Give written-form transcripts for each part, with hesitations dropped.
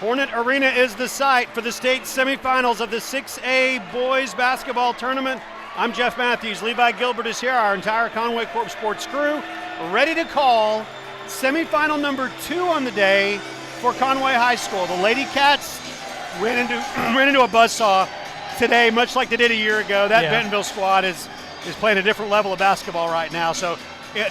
Hornet Arena is the site for the state semifinals of the 6A boys basketball tournament. I'm Jeff Matthews. Levi Gilbert is here, our entire Conway Corp Sports crew, ready to call semifinal number 2 on the day for Conway High School. The Lady Cats ran into a buzzsaw today, much like they did a year ago. That Bentonville squad is playing a different level of basketball right now. So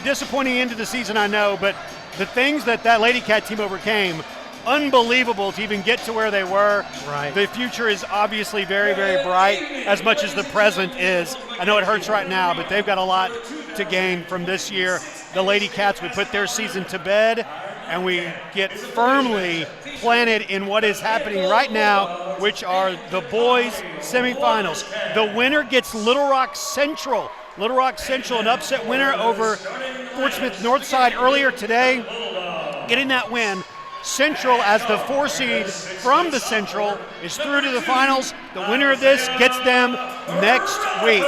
disappointing end of the season, I know, but the things that Lady Cat team overcame, unbelievable to even get to where they were. Right. The future is obviously very, very bright, as much as the present is. I know it hurts right now, but they've got a lot to gain from this year. The Lady Cats, we put their season to bed, and we get firmly planted in what is happening right now, which are the boys semifinals. The winner gets Little Rock Central. Little Rock Central, an upset winner over Fort Smith Northside earlier today, getting that win. Central, as the 4 seed from the Central, is through to the finals. The winner of this gets them next week.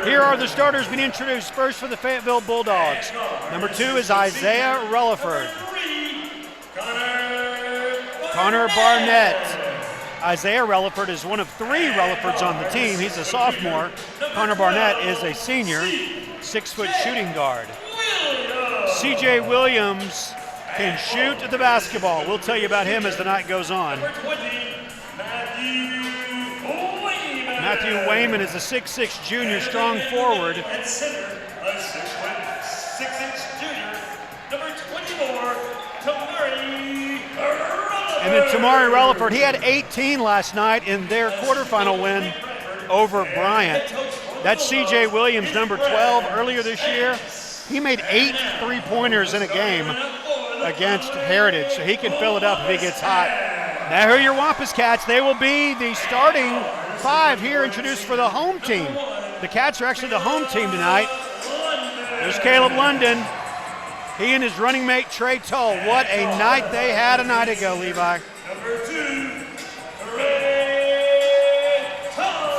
Here are the starters being introduced. First for the Fayetteville Bulldogs. Number 2 is Isaiah Relaford. Connor Barnett. Isaiah Relaford is one of 3 Relafords on the team. He's a sophomore. Connor Barnett is a senior, 6-foot shooting guard. CJ Williams can shoot the basketball. We'll tell you about him as the night goes on. Matthew Wayman is a 6'6 junior, strong forward. And then Tamari Relaford, he had 18 last night in their quarterfinal win over Bryant. That's CJ Williams, number 12, earlier this year. He made 8 3-pointers in a game against Heritage, so he can fill it up if he gets hot. Now here are your Wampus Cats. They will be the starting 5 here, introduced for the home team. The Cats are actually the home team tonight. There's Caleb London. He and his running mate Trey Tull. What a night they had a night ago, Levi.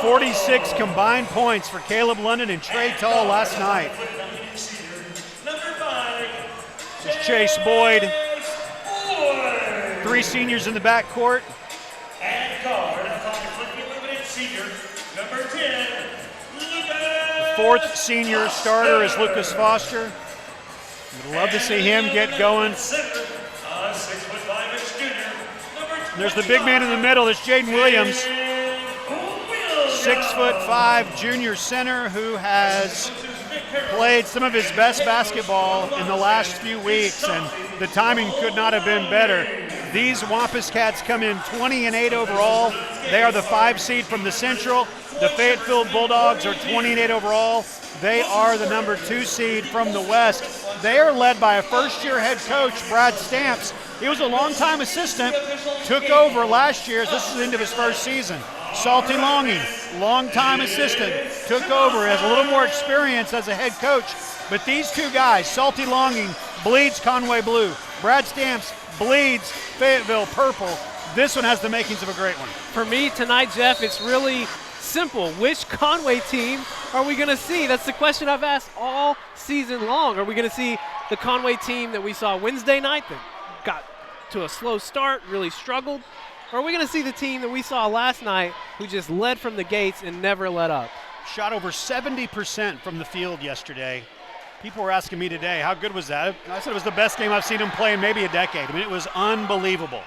46 combined points for Caleb London and Trey Tull last night. This is Chase Boyd. 3 seniors in the backcourt. The 4th senior starter is Lucas Foster. We'd love to see him get going. There's the big man in the middle. There's Jaden Williams, 6'5" junior center who has played some of his best basketball in the last few weeks, and the timing could not have been better. These Wampus Cats come in 20-8 overall. They are the 5 seed from the Central. The Fayetteville Bulldogs are 20-8 overall. They are the number 2 seed from the West. They are led by a first-year head coach, Brad Stamps. He was a longtime assistant, took over last year. This is the end of his first season. Salty Longing, longtime assistant, took over, has a little more experience as a head coach. But these 2 guys, Salty Longing bleeds Conway blue. Brad Stamps bleeds Fayetteville purple. This one has the makings of a great one. For me tonight, Jeff, it's really simple. Which Conway team are we going to see? That's the question I've asked all season long. Are we going to see the Conway team that we saw Wednesday night that got to a slow start, really struggled? Or are we going to see the team that we saw last night who just led from the gates and never let up? Shot over 70% from the field yesterday. People were asking me today, how good was that? I said it was the best game I've seen him play in maybe a decade. I mean, it was unbelievable.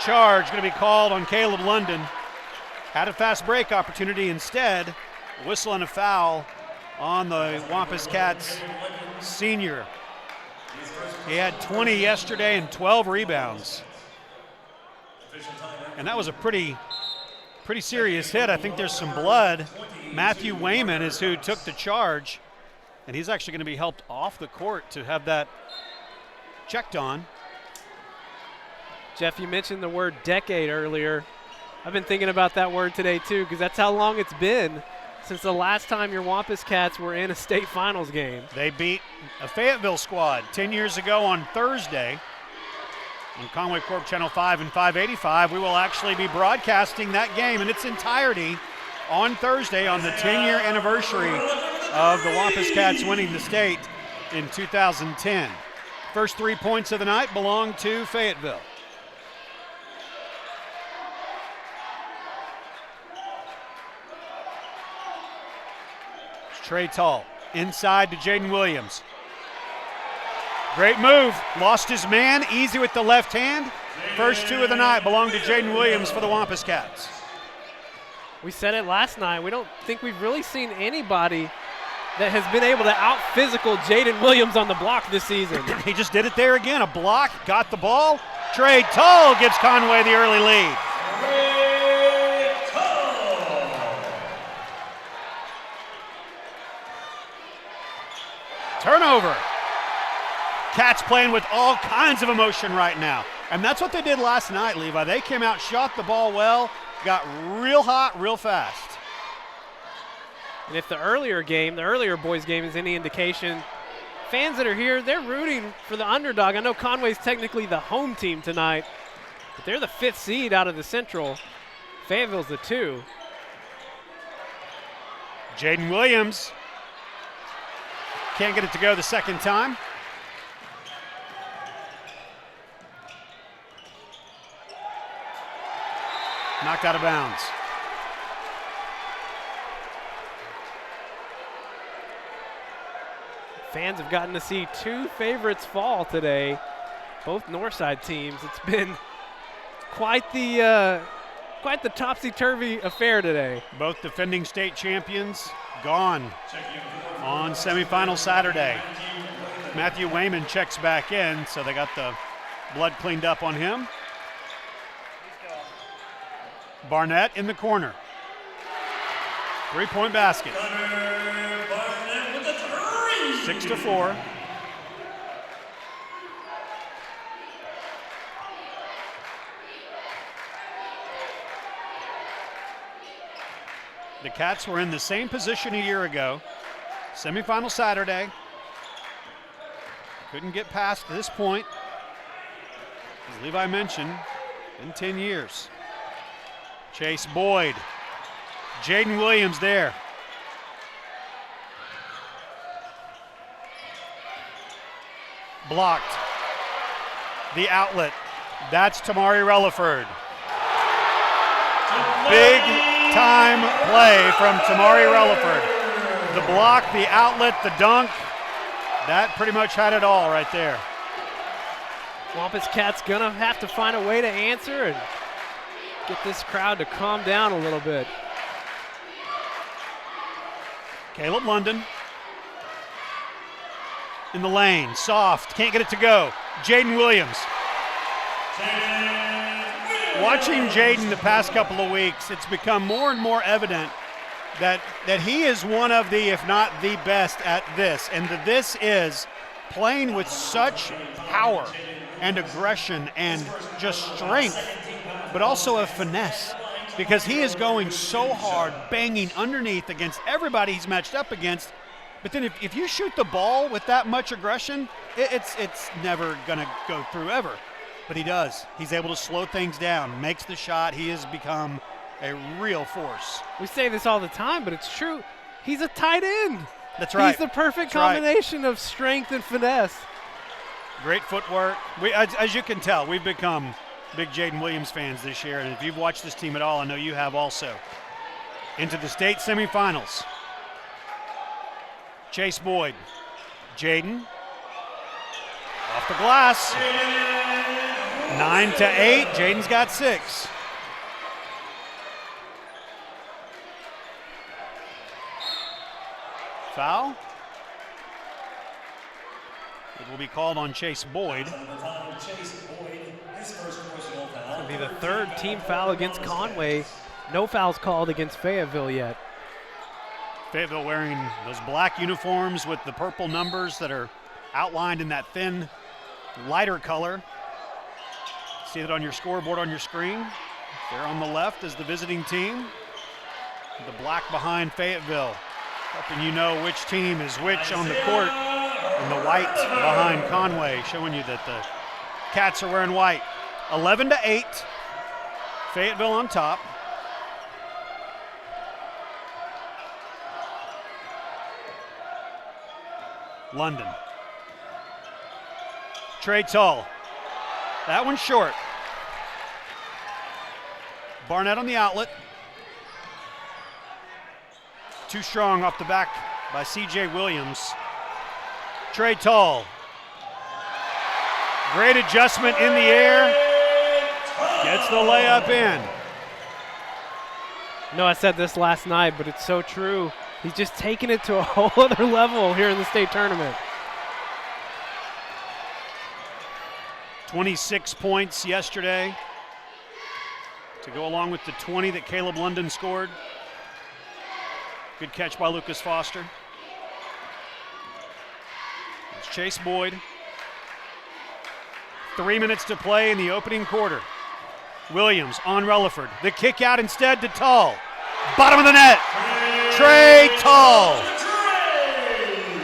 Charge going to be called on Caleb London. Had a fast break opportunity instead. A whistle and a foul on the Wampus Cats senior. He had 20 yesterday and 12 rebounds. And that was a pretty serious hit. I think there's some blood. Matthew Wayman is who took the charge, and he's actually going to be helped off the court to have that checked on. Jeff, you mentioned the word decade earlier. I've been thinking about that word today too, because that's how long it's been since the last time your Wampus Cats were in a state finals game. They beat a Fayetteville squad 10 years ago on Thursday on Conway Corp Channel 5 and 585. We will actually be broadcasting that game in its entirety on Thursday on the 10-year anniversary of the Wampus Cats winning the state in 2010. First 3 points of the night belong to Fayetteville. It's Trey Tall inside to Jaden Williams. Great move. Lost his man. Easy with the left hand. First 2 of the night belong to Jaden Williams for the Wampus Cats. We said it last night. We don't think we've really seen anybody that has been able to out-physical Jaden Williams on the block this season. He just did it there again. A block, got the ball. Trey Tall gives Conway the early lead. Turnover. Cats playing with all kinds of emotion right now. And that's what they did last night, Levi. They came out, shot the ball well, got real hot, real fast. And if the earlier boys game is any indication, fans that are here, they're rooting for the underdog. I know Conway's technically the home team tonight, but they're the 5th seed out of the Central. Fayetteville's the 2. Jaden Williams can't get it to go the second time. Knocked out of bounds. Fans have gotten to see 2 favorites fall today, both Northside teams. It's been quite the topsy-turvy affair today. Both defending state champions gone on semifinal Saturday. Matthew Wayman checks back in, so they got the blood cleaned up on him. Barnett in the corner. 3-point basket. 6-4. The Cats were in the same position a year ago. Semifinal Saturday. Couldn't get past this point. As Levi mentioned, in 10 years. Chase Boyd. Jaden Williams there. Blocked. The outlet. That's Tamari Relaford. Big time play from Tamari Relaford. The block, the outlet, the dunk. That pretty much had it all right there. Wampus Cats gonna have to find a way to answer and get this crowd to calm down a little bit. Caleb London in the lane, soft, can't get it to go. Jaden Williams. Watching Jaden the past couple of weeks, it's become more and more evident that he is one of the, if not the best at this. And this is playing with such power and aggression and just strength, but also a finesse, because he is going so hard, banging underneath against everybody he's matched up against. But then if you shoot the ball with that much aggression, it's never going to go through ever. But he does. He's able to slow things down, makes the shot. He has become a real force. We say this all the time, but it's true. He's a tight end. That's right. He's the perfect combination of strength and finesse. Great footwork. As you can tell, we've become big Jaden Williams fans this year, and if you've watched this team at all, I know you have also. Into the state semifinals. Chase Boyd. Jaden. Off the glass. 9-8. Jaden's got 6. Foul. It will be called on Chase Boyd. It'll be the 3rd team foul against Conway. No fouls called against Fayetteville yet. Fayetteville wearing those black uniforms with the purple numbers that are outlined in that thin, lighter color. See it on your scoreboard on your screen. There on the left is the visiting team. The black behind Fayetteville, helping you know which team is which on the court. And the white behind Conway, showing you that the Cats are wearing white. 11-8. Fayetteville on top. London. Trey Tull. That one's short. Barnett on the outlet. Too strong off the back by C.J. Williams. Trey Tull. Great adjustment in the air. Gets the layup in. No, I said this last night, but it's so true. He's just taking it to a whole other level here in the state tournament. 26 points yesterday to go along with the 20 that Caleb London scored. Good catch by Lucas Foster. It's Chase Boyd. 3 minutes to play in the opening quarter. Williams on Relaford. The kick out instead to Tull. Bottom of the net. Trey Tull.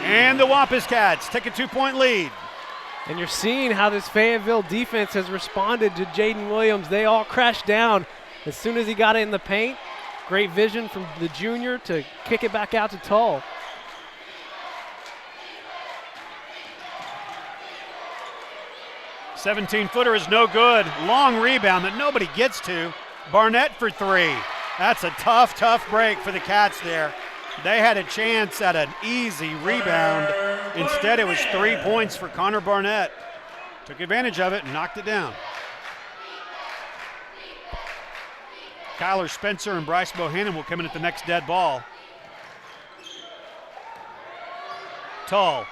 And the Wampus Cats take a 2-point lead. And you're seeing how this Fayetteville defense has responded to Jaden Williams. They all crashed down as soon as he got it in the paint. Great vision from the junior to kick it back out to Tull. "17-footer is no good. Long rebound that nobody gets to. Barnett for three. That's a tough, tough break for the Cats there. They had a chance at an easy rebound. Instead, it was 3 points for Connor Barnett. Took advantage of it and knocked it down. Kyler Spencer and Bryce Bohannon will come in at the next dead ball. Tull,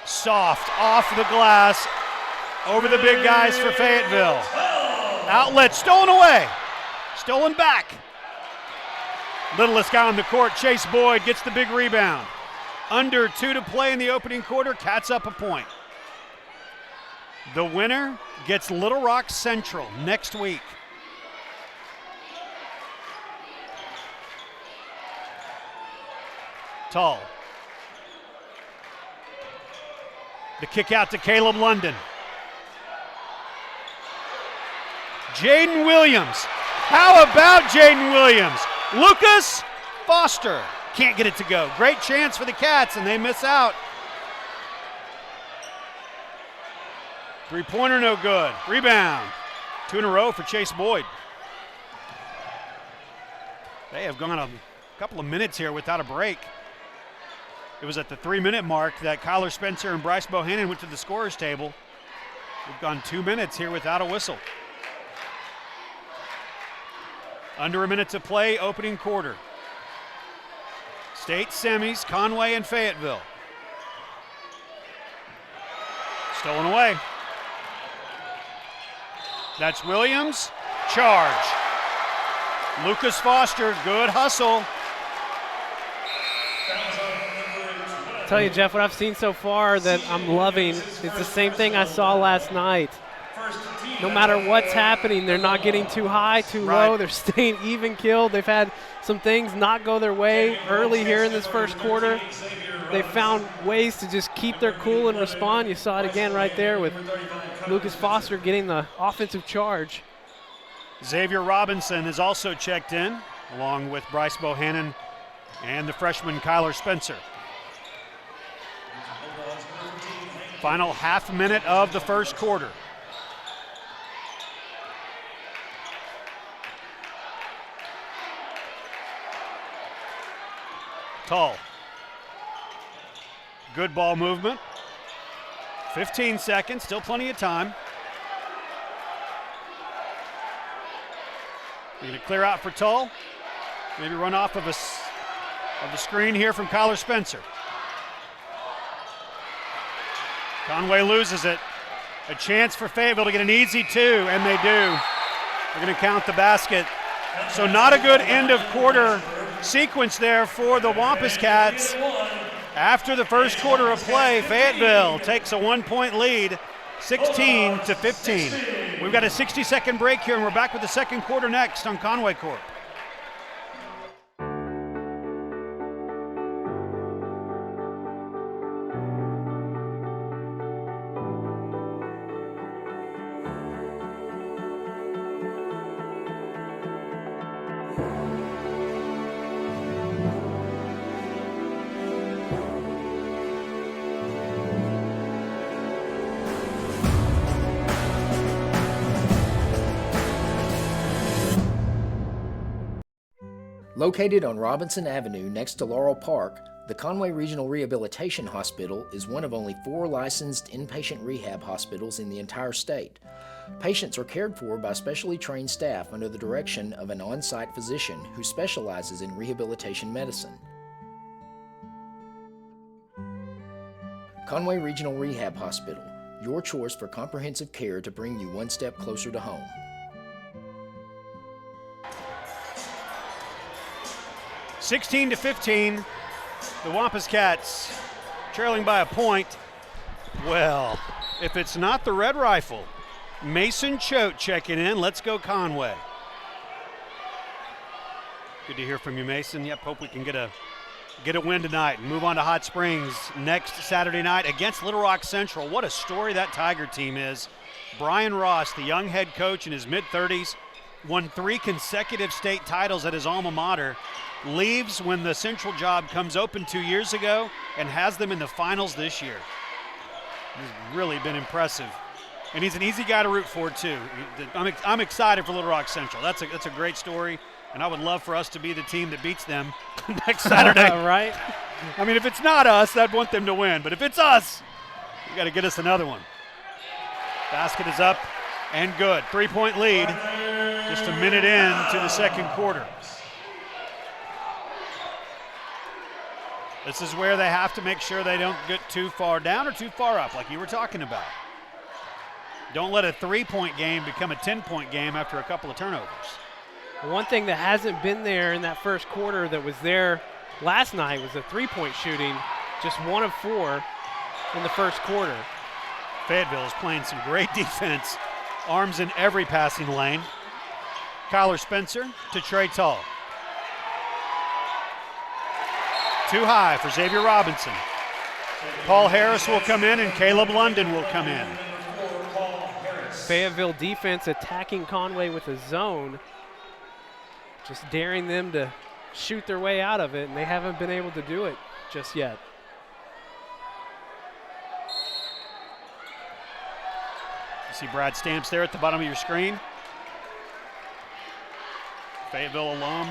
soft, off the glass, over the big guys for Fayetteville. Outlet stolen away, stolen back. Littlest guy on the court, Chase Boyd, gets the big rebound. Under 2 to play in the opening quarter, Cats up a point. The winner gets Little Rock Central next week. Tull. The kick out to Caleb London. Jaden Williams. How about Jaden Williams? Lucas Foster can't get it to go. Great chance for the Cats, and they miss out. Three-pointer no good. Rebound. 2 in a row for Chase Boyd. They have gone a couple of minutes here without a break. It was at the 3-minute mark that Kyler Spencer and Bryce Bohannon went to the scorer's table. We've gone 2 minutes here without a whistle. Under a minute to play, opening quarter. State semis, Conway and Fayetteville. Stolen away. That's Williams. Charge. Lucas Foster, good hustle. Tell you, Jeff, what I've seen so far that I'm loving is the same thing I saw last night. No matter what's happening, they're not getting too high, too low. They're staying even killed. They've had some things not go their way early here in this first quarter. They found ways to just keep their cool and respond. You saw it again right there with Lucas Foster getting the offensive charge. Xavier Robinson is also checked in, along with Bryce Bohannon and the freshman Kyler Spencer. Final half minute of the first quarter. Tull. Good ball movement. 15 seconds, still plenty of time. We're going to clear out for Tull. Maybe run off of the screen here from Kyler Spencer. Conway loses it. A chance for Fayetteville to get an easy 2, and they do. They're going to count the basket. So not a good end of quarter sequence there for the Wampus Cats. After the first quarter of play, Fayetteville takes a 1-point lead, 16-15. We've got a 60-second break here, and we're back with the second quarter next on Conway Court. Located on Robinson Avenue next to Laurel Park, the Conway Regional Rehabilitation Hospital is one of only 4 licensed inpatient rehab hospitals in the entire state. Patients are cared for by specially trained staff under the direction of an on-site physician who specializes in rehabilitation medicine. Conway Regional Rehab Hospital, your choice for comprehensive care to bring you one step closer to home. (16-15), the Wampus Cats trailing by a point. Well, if it's not the Red Rifle, Mason Choate checking in. Let's go Conway. Good to hear from you, Mason. Yep, hope we can get a win tonight and move on to Hot Springs next Saturday night against Little Rock Central. What a story that Tiger team is. Brian Ross, the young head coach in his mid-30s, won 3 consecutive state titles at his alma mater, leaves when the Central job comes open 2 years ago and has them in the finals this year. He's really been impressive. And he's an easy guy to root for, too. I'm excited for Little Rock Central. That's a great story, and I would love for us to be the team that beats them next Saturday. Right? I mean, if it's not us, I'd want them to win. But if it's us, you got to get us another one. Basket is up and good. 3-point lead just a minute into the second quarter. This is where they have to make sure they don't get too far down or too far up, like you were talking about. Don't let a 3-point game become a 10-point game after a couple of turnovers. One thing that hasn't been there in that first quarter that was there last night was the 3-point shooting, just 1 of 4 in the first quarter. Fayetteville is playing some great defense. Arms in every passing lane. Kyler Spencer to Trey Tull. Too high for Xavier Robinson. Paul Harris will come in and Caleb London will come in. Fayetteville defense attacking Conway with a zone, just daring them to shoot their way out of it, and they haven't been able to do it just yet. You see Brad Stamps there at the bottom of your screen. Fayetteville alum,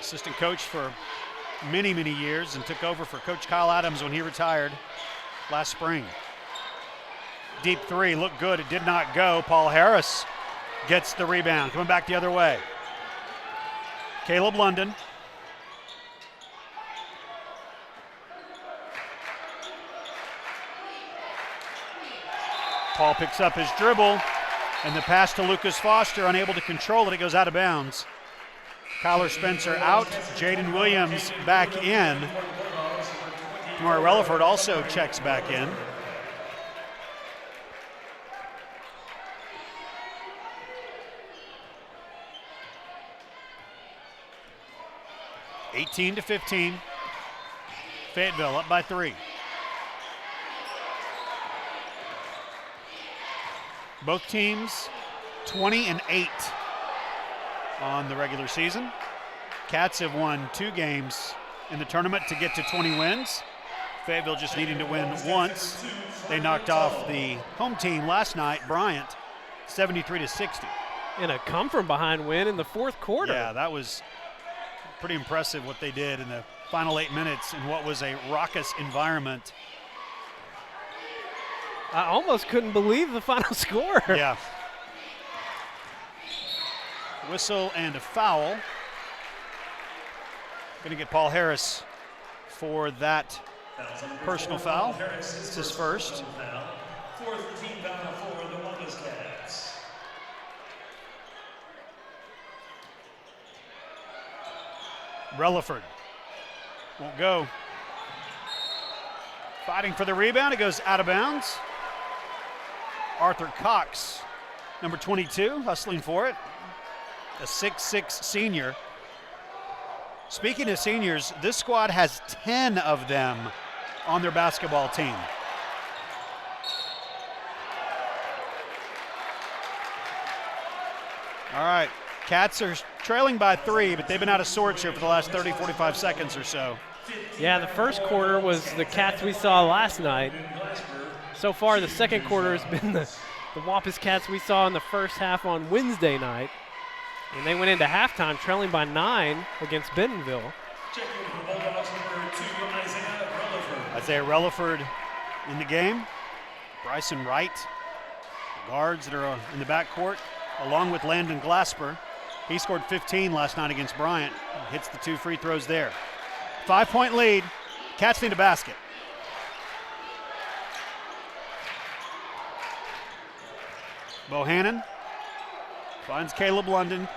assistant coach for many, many years, and took over for Coach Kyle Adams when he retired last spring. Deep 3, looked good, it did not go. Paul Harris gets the rebound, coming back the other way. Caleb London. Paul picks up his dribble, and the pass to Lucas Foster, unable to control it, it goes out of bounds. Kyler Spencer out, Jaden Williams back in. Tamari Relaford also checks back in. (18-15). Fayetteville up by 3. Both teams 20-8 on the regular season. Cats have won 2 games in the tournament to get to 20 wins. Fayetteville just needing to win once. They knocked off the home team last night, Bryant, 73-60. And a come-from-behind win in the fourth quarter. Yeah, that was pretty impressive what they did in the final 8 minutes in what was a raucous environment. I almost couldn't believe the final score. Yeah. Whistle and a foul. Going to get Paul Harris for that personal foul. It's his first. Fourth team foul for the Wampus Cats. Relaford won't go. Fighting for the rebound. It goes out of bounds. Arthur Cox, number 22, hustling for it. A 6'6" senior. Speaking of seniors, this squad has 10 of them on their basketball team. All right, Cats are trailing by 3, but they've been out of sorts here for the last 30, 45 seconds or so. Yeah, the first quarter was the Cats we saw last night. So far, the second quarter has been the Wampus Cats we saw in the first half on Wednesday night. And they went into halftime trailing by 9 against Bentonville. Checking for the Bulldogs, number 2, Isaiah Relaford. Isaiah Relaford in the game. Bryson Wright, the guards that are in the backcourt, along with Landon Glasper. He scored 15 last night against Bryant. Hits the 2 free throws there. 5-point lead. Cats need a basket. Bohannon finds Caleb London.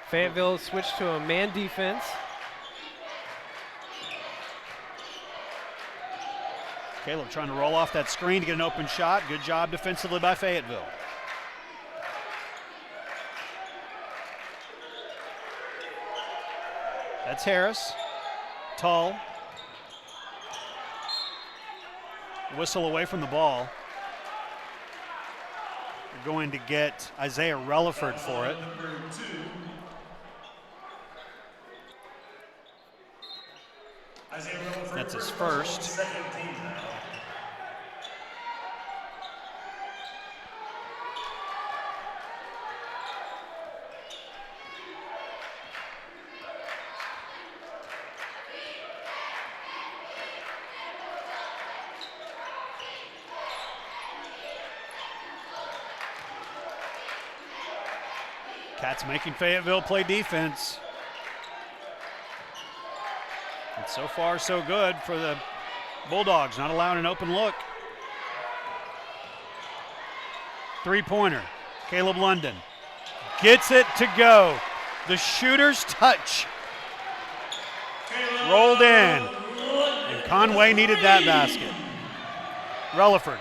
Fayetteville switched to a man defense. Caleb trying to roll off that screen to get an open shot. Good job defensively by Fayetteville. That's Harris. Tull. Whistle away from the ball. We're going to get Isaiah Relaford for it. Number 2. Isaiah Relaford. That's his first. Second team now. Cats making Fayetteville play defense. And so far, so good for the Bulldogs, not allowing an open look. Three-pointer, Caleb London. Gets it to go. The shooter's touch. Rolled in. And Conway needed that basket. Relaford.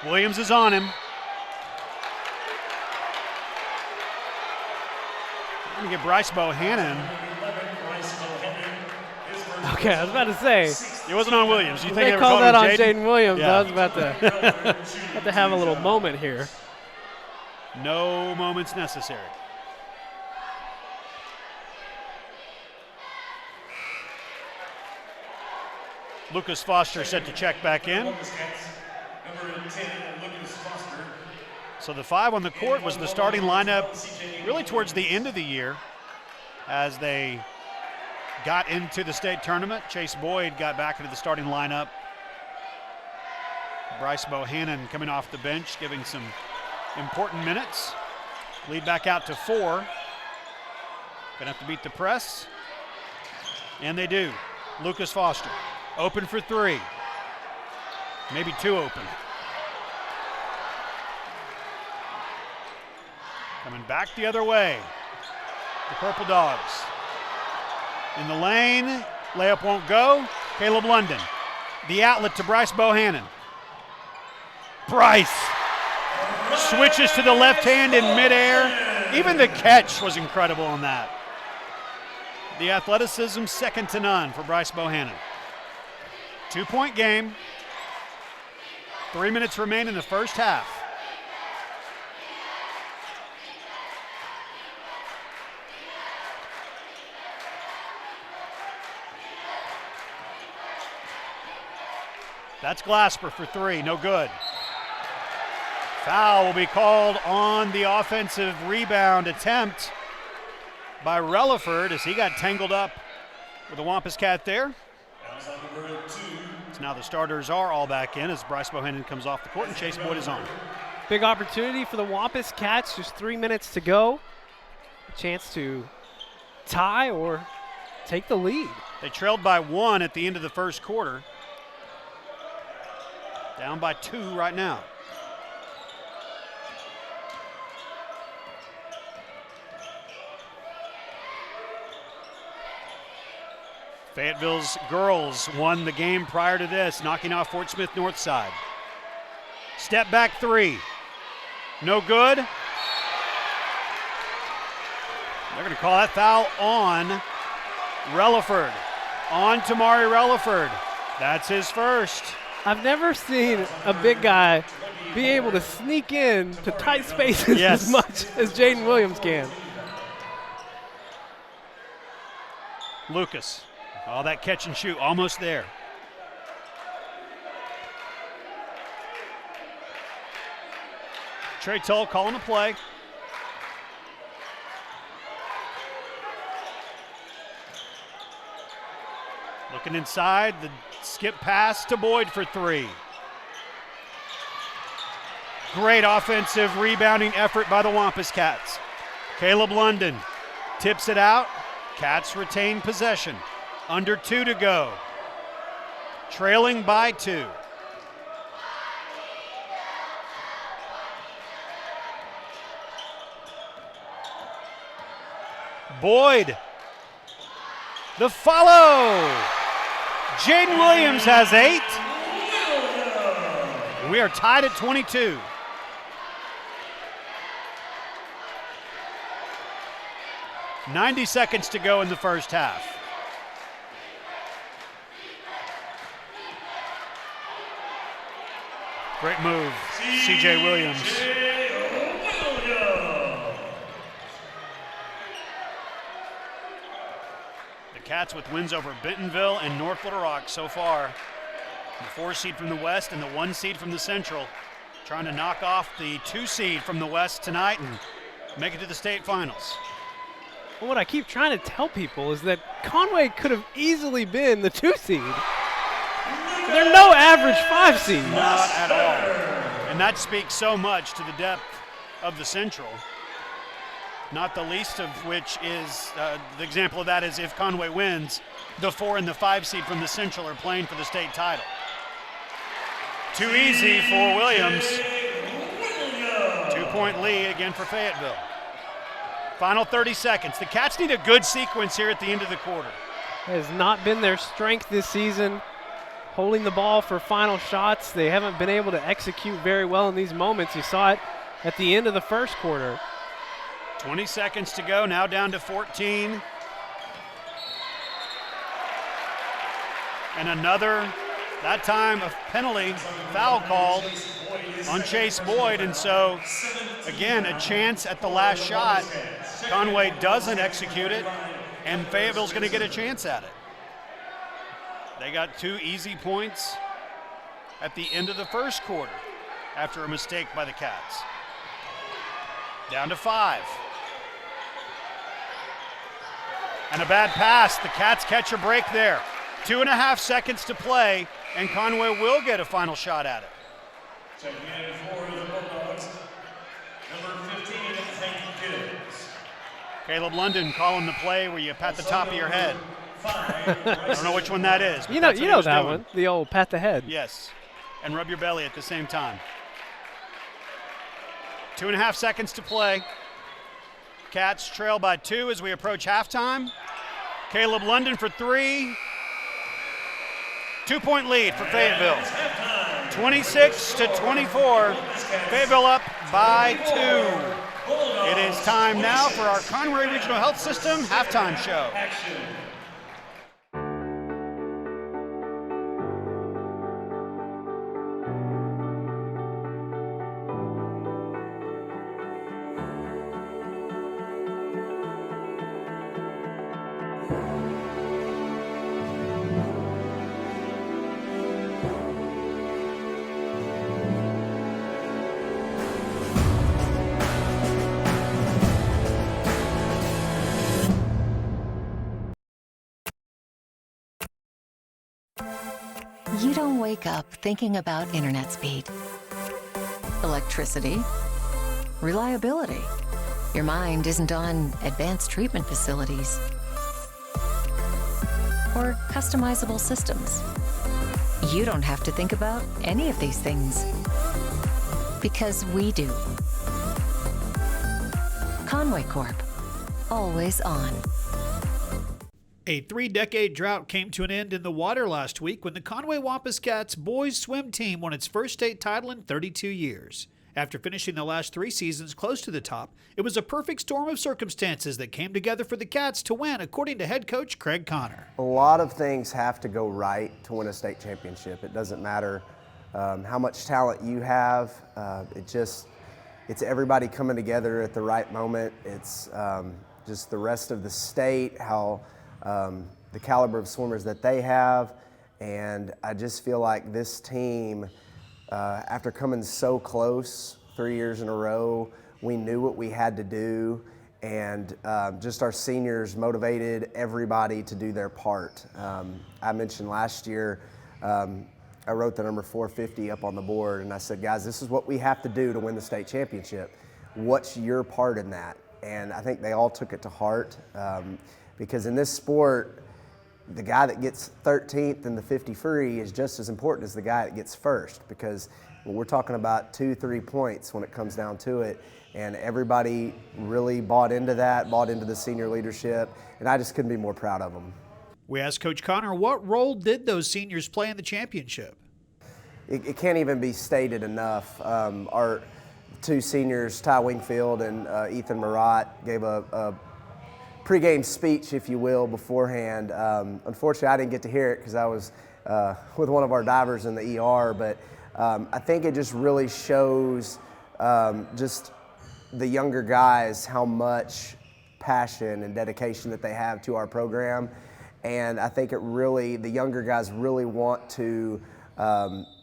Williams is on him. Going to get Bryce Bohannon. Okay, I was about to say. It wasn't on Williams. You think They were called calling that on Jaden? Jaden Williams. Yeah. I was about to have a little moment here. No moments necessary. Lucas Foster set to check back in. Number 10, Lucas Foster. So the 5 on the court was the starting lineup really towards the end of the year as they got into the state tournament. Chase Boyd got back into the starting lineup. Bryce Bohannon coming off the bench, giving some important minutes. Lead back out to 4. Gonna have to beat the press. And they do. Lucas Foster, open for 3. Maybe 2 open. Coming back the other way. The Purple Dogs. In the lane, layup won't go. Caleb London. The outlet to Bryce Bohannon. Bryce switches to the left hand in midair. Even the catch was incredible on that. The athleticism second to none for Bryce Bohannon. 2-point game. 3 minutes remain in the first half. That's Glasper for 3, no good. Foul will be called on the offensive rebound attempt by Relaford as he got tangled up with the Wampus Cat there. So now the starters are all back in as Bryce Bohannon comes off the court and Chase Boyd is on. Big opportunity for the Wampus Cats, just 3 minutes to go. A chance to tie or take the lead. They trailed by 1 at the end of the first quarter. Down by 2 right now. Fayetteville's girls won the game prior to this, knocking off Fort Smith Northside. Step back 3. No good. They're going to call that foul on Relaford. On Tamari Relaford. That's his first. I've never seen a big guy be able to sneak in to tight spaces as much as Jaden Williams can. Lucas. Oh, that catch and shoot, almost there. Trey Tull calling a play. Looking inside, the skip pass to Boyd for 3. Great offensive rebounding effort by the Wampus Cats. Caleb London tips it out. Cats retain possession. Under 2 to go. Trailing by 2. Boyd. The follow. Jaden Williams has 8. We are tied at 22. "90 seconds to go in the first half. Great move, C.J. Williams. The Cats with wins over Bentonville and North Little Rock so far. The 4 seed from the West and the 1 seed from the Central, trying to knock off the 2 seed from the West tonight and make it to the state finals. Well, what I keep trying to tell people is that Conway could have easily been the 2 seed. They're no average 5 seed. Not at all. And that speaks so much to the depth of the Central. Not the least of which is, the example of that is if Conway wins, the 4 and the 5 seed from the Central are playing for the state title. Too easy for Williams. 2-point lead again for Fayetteville. Final 30 seconds. The Cats need a good sequence here at the end of the quarter. It has not been their strength this season, holding the ball for final shots. They haven't been able to execute very well in these moments. You saw it at the end of the first quarter. 20 seconds to go, now down to 14. And another, that time a penalty, foul called on Chase Boyd. And so, again, a chance at the last shot. Conway doesn't execute it, and Fayetteville's going to get a chance at it. They got 2 easy points at the end of the first quarter after a mistake by the Cats. Down to 5. And a bad pass. The Cats catch a break there. 2.5 seconds to play, and Conway will get a final shot at it. Checking in for the Bulldogs, number 15, Hank Gibbs. Caleb London calling the play where you pat the top of your head. I don't know which one that is. You know that one, the old pat the head. Yes, and rub your belly at the same time. 2.5 seconds to play. Cats trail by 2 as we approach halftime. Caleb London for 3. 2-point lead for Fayetteville. 26-24. Fayetteville up by 2. It is time now for our Conway Regional Health System halftime show. You don't wake up thinking about internet speed, electricity, reliability. Your mind isn't on advanced treatment facilities or customizable systems. You don't have to think about any of these things because we do. Conway Corp. Always on. A 3-decade drought came to an end in the water last week when the Conway Wampus Cats boys swim team won its first state title in 32 years. After finishing the last 3 seasons close to the top, it was a perfect storm of circumstances that came together for the Cats to win, according to head coach Craig Connor. A lot of things have to go right to win a state championship. It doesn't matter how much talent you have. It's everybody coming together at the right moment. It's just the rest of the state, how the caliber of swimmers that they have, and I just feel like this team, after coming so close 3 years in a row, we knew what we had to do, and just our seniors motivated everybody to do their part. I mentioned last year, I wrote the number 450 up on the board, and I said, guys, this is what we have to do to win the state championship. What's your part in that? And I think they all took it to heart, because in this sport, the guy that gets 13th in the 50 free is just as important as the guy that gets first, because we're talking about 2-3 points when it comes down to it. And everybody really bought into that, bought into the senior leadership, and I just couldn't be more proud of them. We asked Coach Connor, what role did those seniors play in the championship? It can't even be stated enough. Our two seniors, Ty Wingfield and Ethan Marat, gave a pregame speech, if you will, beforehand. Unfortunately, I didn't get to hear it because I was with one of our divers in the ER, but I think it just really shows just the younger guys how much passion and dedication that they have to our program. And I think the younger guys really want to,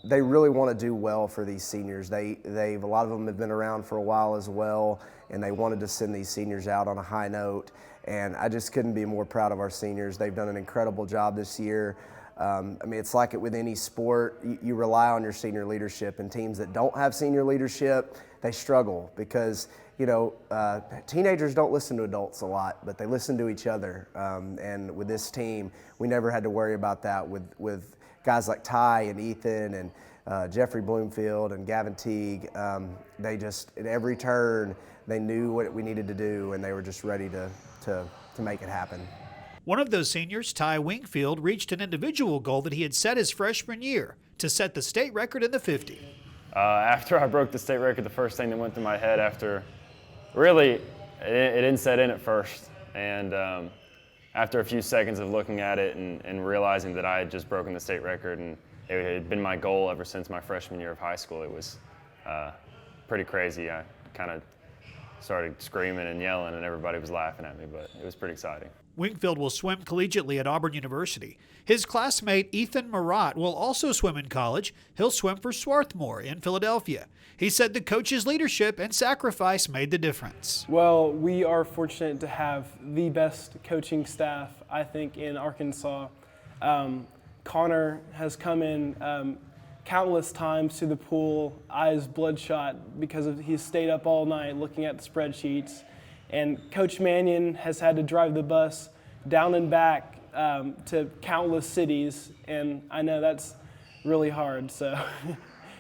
they really want to do well for these seniors. A lot of them have been around for a while as well, and they wanted to send these seniors out on a high note. And I just couldn't be more proud of our seniors. They've done an incredible job this year. I mean, it's like it with any sport. You rely on your senior leadership, and teams that don't have senior leadership, they struggle because, teenagers don't listen to adults a lot, but they listen to each other. And with this team, we never had to worry about that with guys like Ty and Ethan and Jeffrey Bloomfield and Gavin Teague. They just, at every turn, they knew what we needed to do, and they were just ready to make it happen. One of those seniors, Ty Wingfield, reached an individual goal that he had set his freshman year to set the state record in the 50. After I broke the state record, the first thing that went through my head after, really, it didn't set in at first. And after a few seconds of looking at it and realizing that I had just broken the state record, and it had been my goal ever since my freshman year of high school, it was pretty crazy. I kind of started screaming and yelling, and everybody was laughing at me, but it was pretty exciting. Wingfield will swim collegiately at Auburn University. His classmate Ethan Marat will also swim in college. He'll swim for Swarthmore in Philadelphia. He said the coach's leadership and sacrifice made the difference. Well, we are fortunate to have the best coaching staff, I think, in Arkansas. Connor has come in countless times to the pool, eyes bloodshot because he's stayed up all night looking at the spreadsheets. And Coach Mannion has had to drive the bus down and back to countless cities, and I know that's really hard. So,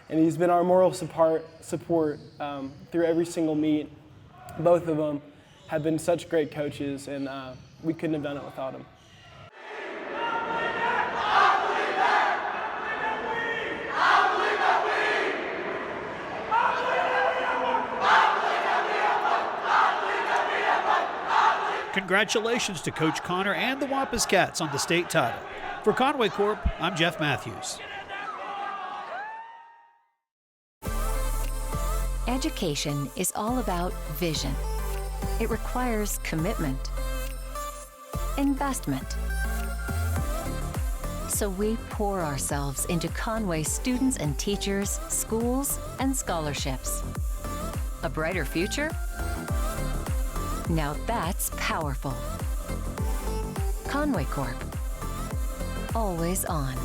and he's been our moral support through every single meet. Both of them have been such great coaches, and we couldn't have done it without him. Congratulations to Coach Connor and the Wampus Cats on the state title. For Conway Corp, I'm Jeff Matthews. Education is all about vision. It requires commitment, investment. So we pour ourselves into Conway students and teachers, schools, and scholarships. A brighter future? Now that's powerful. Conway Corp. Always on.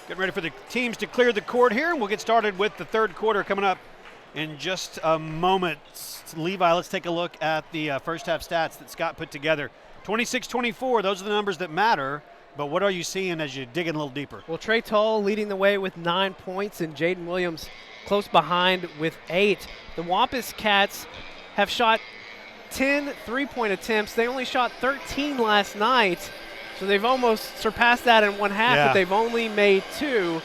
Getting ready for the teams to clear the court here, and we'll get started with the third quarter coming up in just a moment. Levi, let's take a look at the first half stats that Scott put together. 26-24, those are the numbers that matter, but what are you seeing as you dig in a little deeper? Well, Trey Tull leading the way with 9 points, and Jaden Williams close behind with 8. The Wampus Cats have shot 10 three-point attempts. They only shot 13 last night, so they've almost surpassed that in one half, but they've only made 2.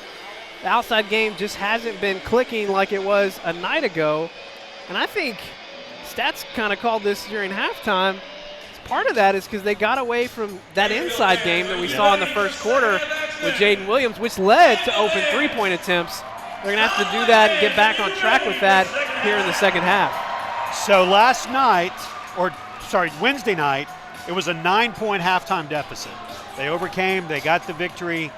The outside game just hasn't been clicking like it was a night ago, and I think Stats kind of called this during halftime. Part of that is because they got away from that inside game that we saw in the first quarter with Jaden Williams, which led to open three-point attempts. They're going to have to do that and get back on track with that here in the second half. So Wednesday night, it was a 9-point halftime deficit. They overcame, they got the victory.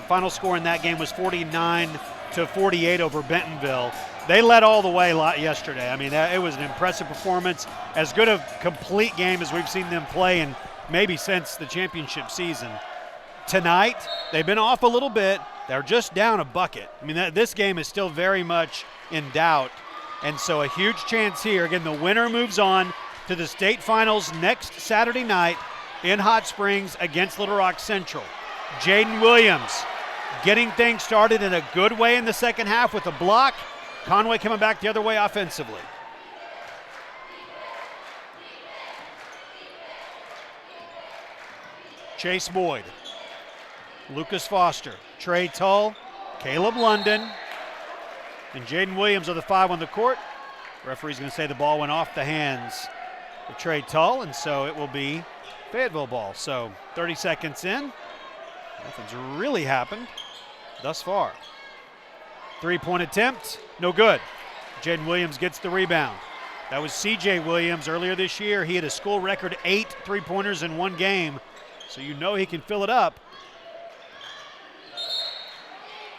Final score in that game was 49-48 over Bentonville. They led all the way yesterday. I mean, it was an impressive performance, as good a complete game as we've seen them play in maybe since the championship season. Tonight, they've been off a little bit. They're just down a bucket. I mean, this game is still very much in doubt, and so a huge chance here. Again, the winner moves on to the state finals next Saturday night in Hot Springs against Little Rock Central. Jaden Williams getting things started in a good way in the second half with a block. Conway coming back the other way offensively. Chase Boyd, Lucas Foster, Trey Tull, Caleb London, and Jaden Williams are the 5 on the court. Referee's going to say the ball went off the hands of Trey Tull, and so it will be Fayetteville ball. So 30 seconds in, nothing's really happened thus far. Three-point attempt, no good. Jaden Williams gets the rebound. That was C.J. Williams earlier this year. He had a school record 8 three-pointers in one game, so you know he can fill it up.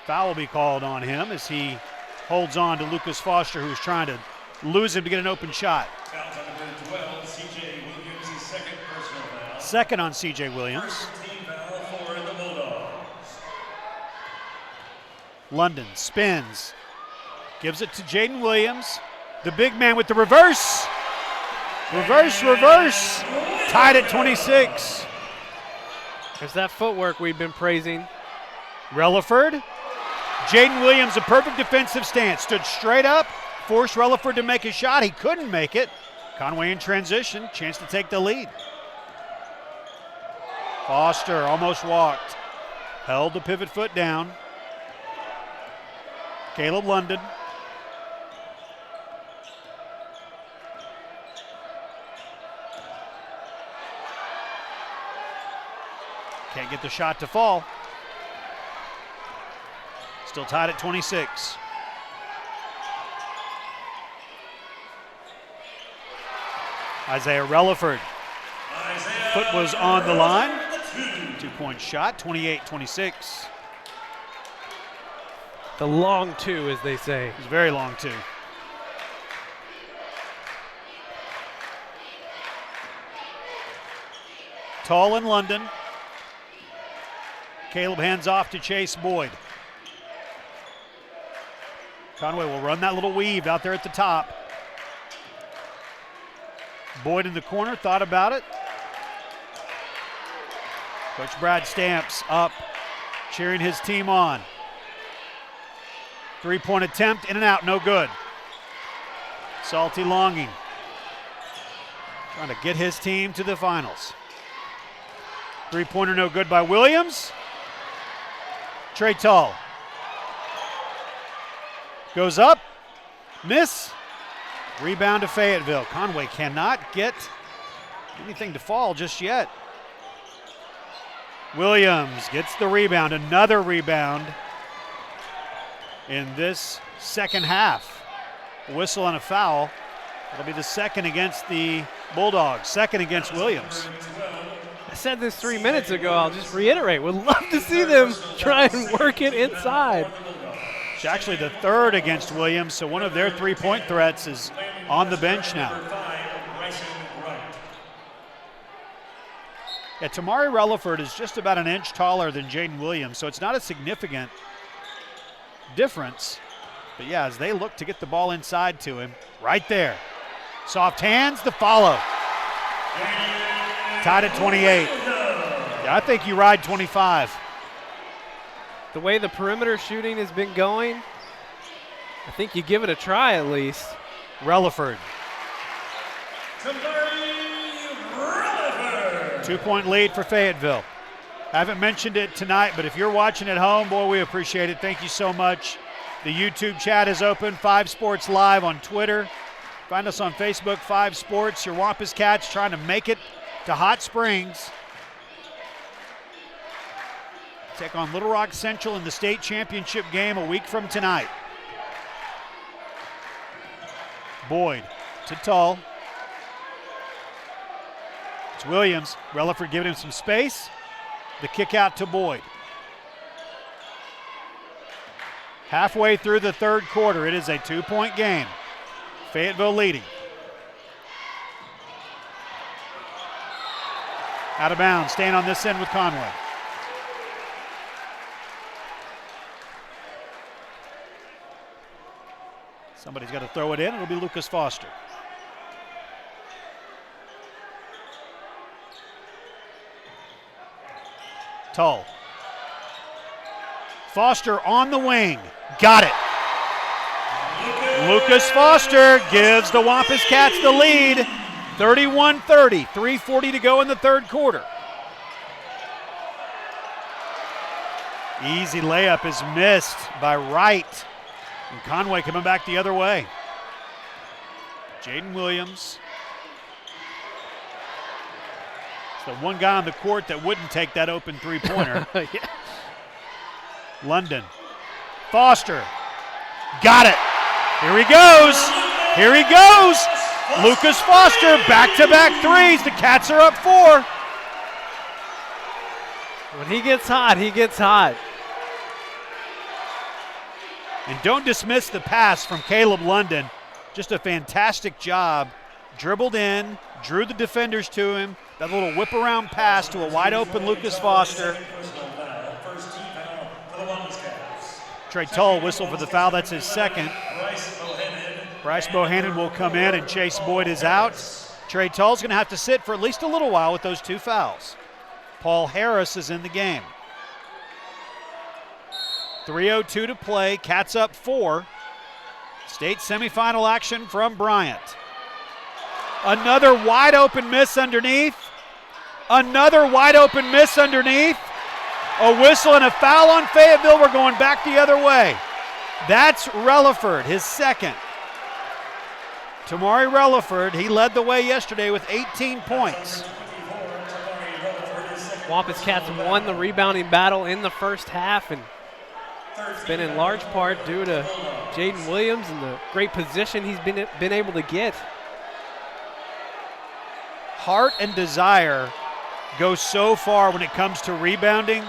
Foul will be called on him as he holds on to Lucas Foster, who's trying to lose him to get an open shot. Foul on number 12, C.J. Williams, his second personal foul. Second on C.J. Williams. First team foul for the Bulldogs. London spins, gives it to Jaden Williams. The big man with the reverse. Reverse. Tied at 26. There's that footwork we've been praising. Relaford. Jaden Williams, a perfect defensive stance. Stood straight up, forced Relaford to make a shot. He couldn't make it. Conway in transition, chance to take the lead. Foster almost walked. Held the pivot foot down. Caleb London. Can't get the shot to fall. Still tied at 26. Isaiah Relaford. Foot was on the line. 2-point shot, 28-26. The long 2, as they say. It was very long, too. Tull in London. Caleb hands off to Chase Boyd. Conway will run that little weave out there at the top. Boyd in the corner, thought about it. Coach Brad Stamps up, cheering his team on. Three-point attempt, in and out, no good. Salty Longing trying to get his team to the finals. Three-pointer no good by Williams. Trey Tull goes up, miss, rebound to Fayetteville. Conway cannot get anything to fall just yet. Williams gets the rebound, another rebound in this second half. A whistle and a foul. It'll be the second against the Bulldogs, second against Williams. I said this 3 minutes ago, I'll just reiterate. Would love to see them try and work it inside. It's actually the third against Williams, so one of their three-point threats is on the bench now. Yeah, Tamari Relaford is just about an inch taller than Jaden Williams, so it's not a significant difference. But yeah, as they look to get the ball inside to him, right there. Soft hands, the follow. Tied at 28. Yeah, I think you ride 25. The way the perimeter shooting has been going, I think you give it a try at least. Relaford. 2-point lead for Fayetteville. Haven't mentioned it tonight, but if you're watching at home, boy, we appreciate it. Thank you so much. The YouTube chat is open, 5 Sports Live on Twitter. Find us on Facebook, 5 Sports. Your Wampus Cats trying to make it to Hot Springs. Take on Little Rock Central in the state championship game a week from tonight. Boyd to Tull. It's Williams. Relaford giving him some space. The kick out to Boyd. Halfway through the third quarter, it is a 2-point game. Fayetteville leading. Out of bounds, staying on this end with Conway. Somebody's got to throw it in. It'll be Lucas Foster. Tull. Foster on the wing. Got it. Lucas Foster gives the Wampus Cats the lead. 31-30. 3:40 to go in the third quarter. Easy layup is missed by Wright. And Conway coming back the other way. Jaden Williams. It's the one guy on the court that wouldn't take that open three-pointer. Yeah. London. Foster. Got it. Here he goes. Here he goes. Lucas Foster, back-to-back threes. The Cats are up 4. When he gets hot, he gets hot. And don't dismiss the pass from Caleb London. Just a fantastic job. Dribbled in, drew the defenders to him. That little whip-around pass to a wide-open Lucas Foster. Trey Tull whistled for the foul. That's his second. Bryce Bohannon will come in, and Chase Boyd is out. Trey Tull's going to have to sit for at least a little while with those 2 fouls. Paul Harris is in the game. 3:02 to play. Cats up 4. State semifinal action from Bryant. Another wide open miss underneath. Another wide open miss underneath. A whistle and a foul on Fayetteville. We're going back the other way. That's Relaford, his second. Tamari Relaford, he led the way yesterday with 18 points. Wampus Cats won the rebounding battle in the first half, and it's been in large part due to Jaden Williams and the great position he's been able to get. Heart and desire go so far when it comes to rebounding,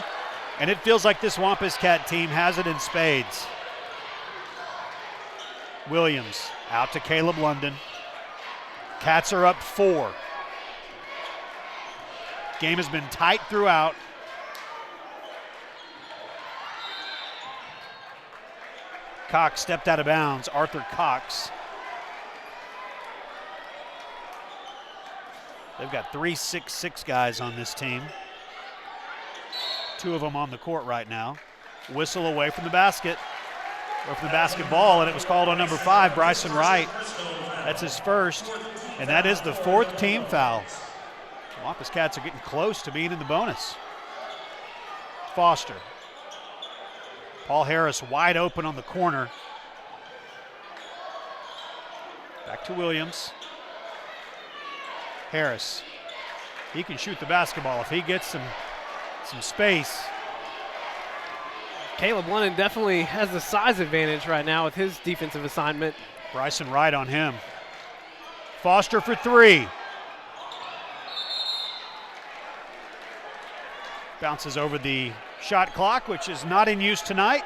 and it feels like this Wampus Cat team has it in spades. Williams out to Caleb London. Cats are up 4. Game has been tight throughout. Cox stepped out of bounds. Arthur Cox. They've got 3 6'6" guys on this team. 2 of them on the court right now. Whistle away from the basket. Or from the basketball, and it was called on number 5, Bryson Wright. That's his first, and that is the 4th team foul. Wampus Cats are getting close to being in the bonus. Foster. Paul Harris wide open on the corner. Back to Williams. Harris. He can shoot the basketball if he gets some space. Caleb London definitely has the size advantage right now with his defensive assignment. Bryson Wright on him. Foster for 3. Bounces over the shot clock, which is not in use tonight.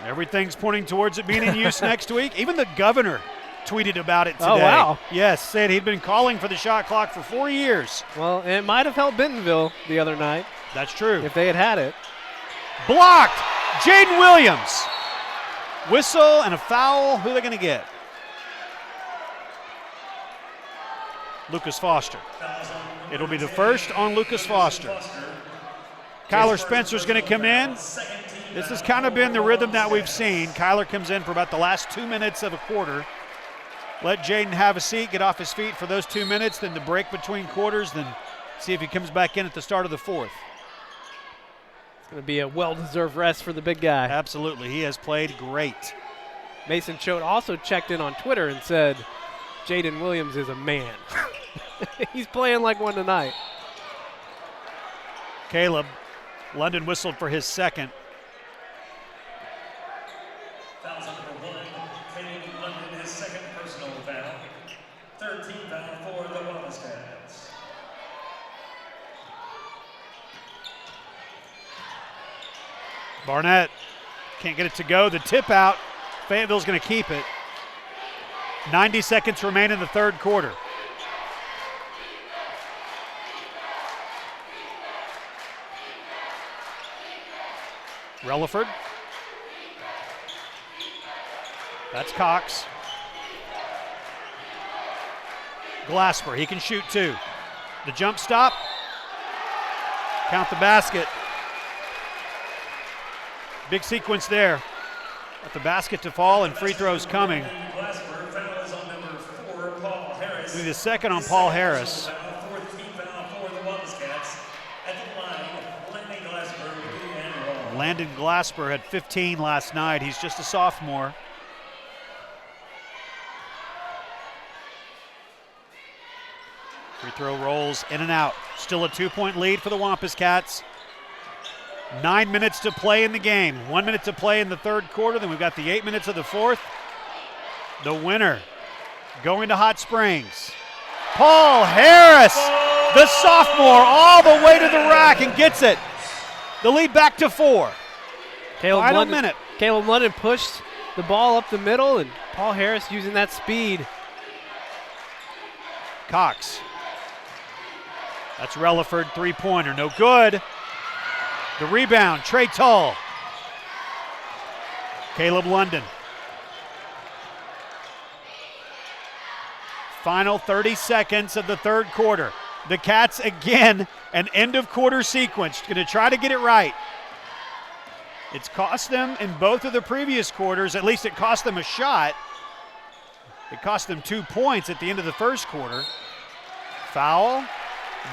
Everything's pointing towards it being in use next week. Even the governor tweeted about it today. Oh, wow. Yes, said he'd been calling for the shot clock for 4 years. Well, it might have helped Bentonville the other night. That's true. If they had had it. Blocked. Jaden Williams. Whistle and a foul. Who are they going to get? Lucas Foster. It'll be the first on Lucas Foster. Kyler Spencer's going to come in. This has kind of been the rhythm that we've seen. Kyler comes in for about the last 2 minutes of a quarter. Let Jaden have a seat, get off his feet for those 2 minutes, then the break between quarters, then see if he comes back in at the start of the fourth. It's going to be a well-deserved rest for the big guy. Absolutely. He has played great. Mason Choate also checked in on Twitter and said, Jaden Williams is a man. He's playing like one tonight. Caleb London whistled for his second. Fouls on number 1, Caleb London, his second personal foul. 13th foul for the Wampus Cats. Barnett can't get it to go. The tip out. Fayetteville's going to keep it. 90 seconds remain in the third quarter. Relaford. That's Cox. Glasper, he can shoot too. The jump stop. Count the basket. Big sequence there. At the basket to fall and free throws coming. Glasper, foul is on number 4, Paul Harris. It'll be the second on Paul Harris. 14th foul for the Wampus Cats. At the line, Landon Glasper with the and roll. Landon Glasper had 15 last night. He's just a sophomore. Free throw rolls in and out. Still a 2-point lead for the Wampus Cats. 9 minutes to play in the game. 1 minute to play in the third quarter. Then we've got the 8 minutes of the fourth. The winner going to Hot Springs. Paul Harris, the sophomore, all the way to the rack and gets it. The lead back to 4. Final minute. Caleb London pushed the ball up the middle, and Paul Harris using that speed. Cox. That's Relaford, three-pointer, no good. The rebound, Trey Tull. Caleb London. Final 30 seconds of the third quarter. The Cats again, an end of quarter sequence. Going to try to get it right. It's cost them in both of the previous quarters, at least it cost them a shot. It cost them 2 points at the end of the first quarter. Foul.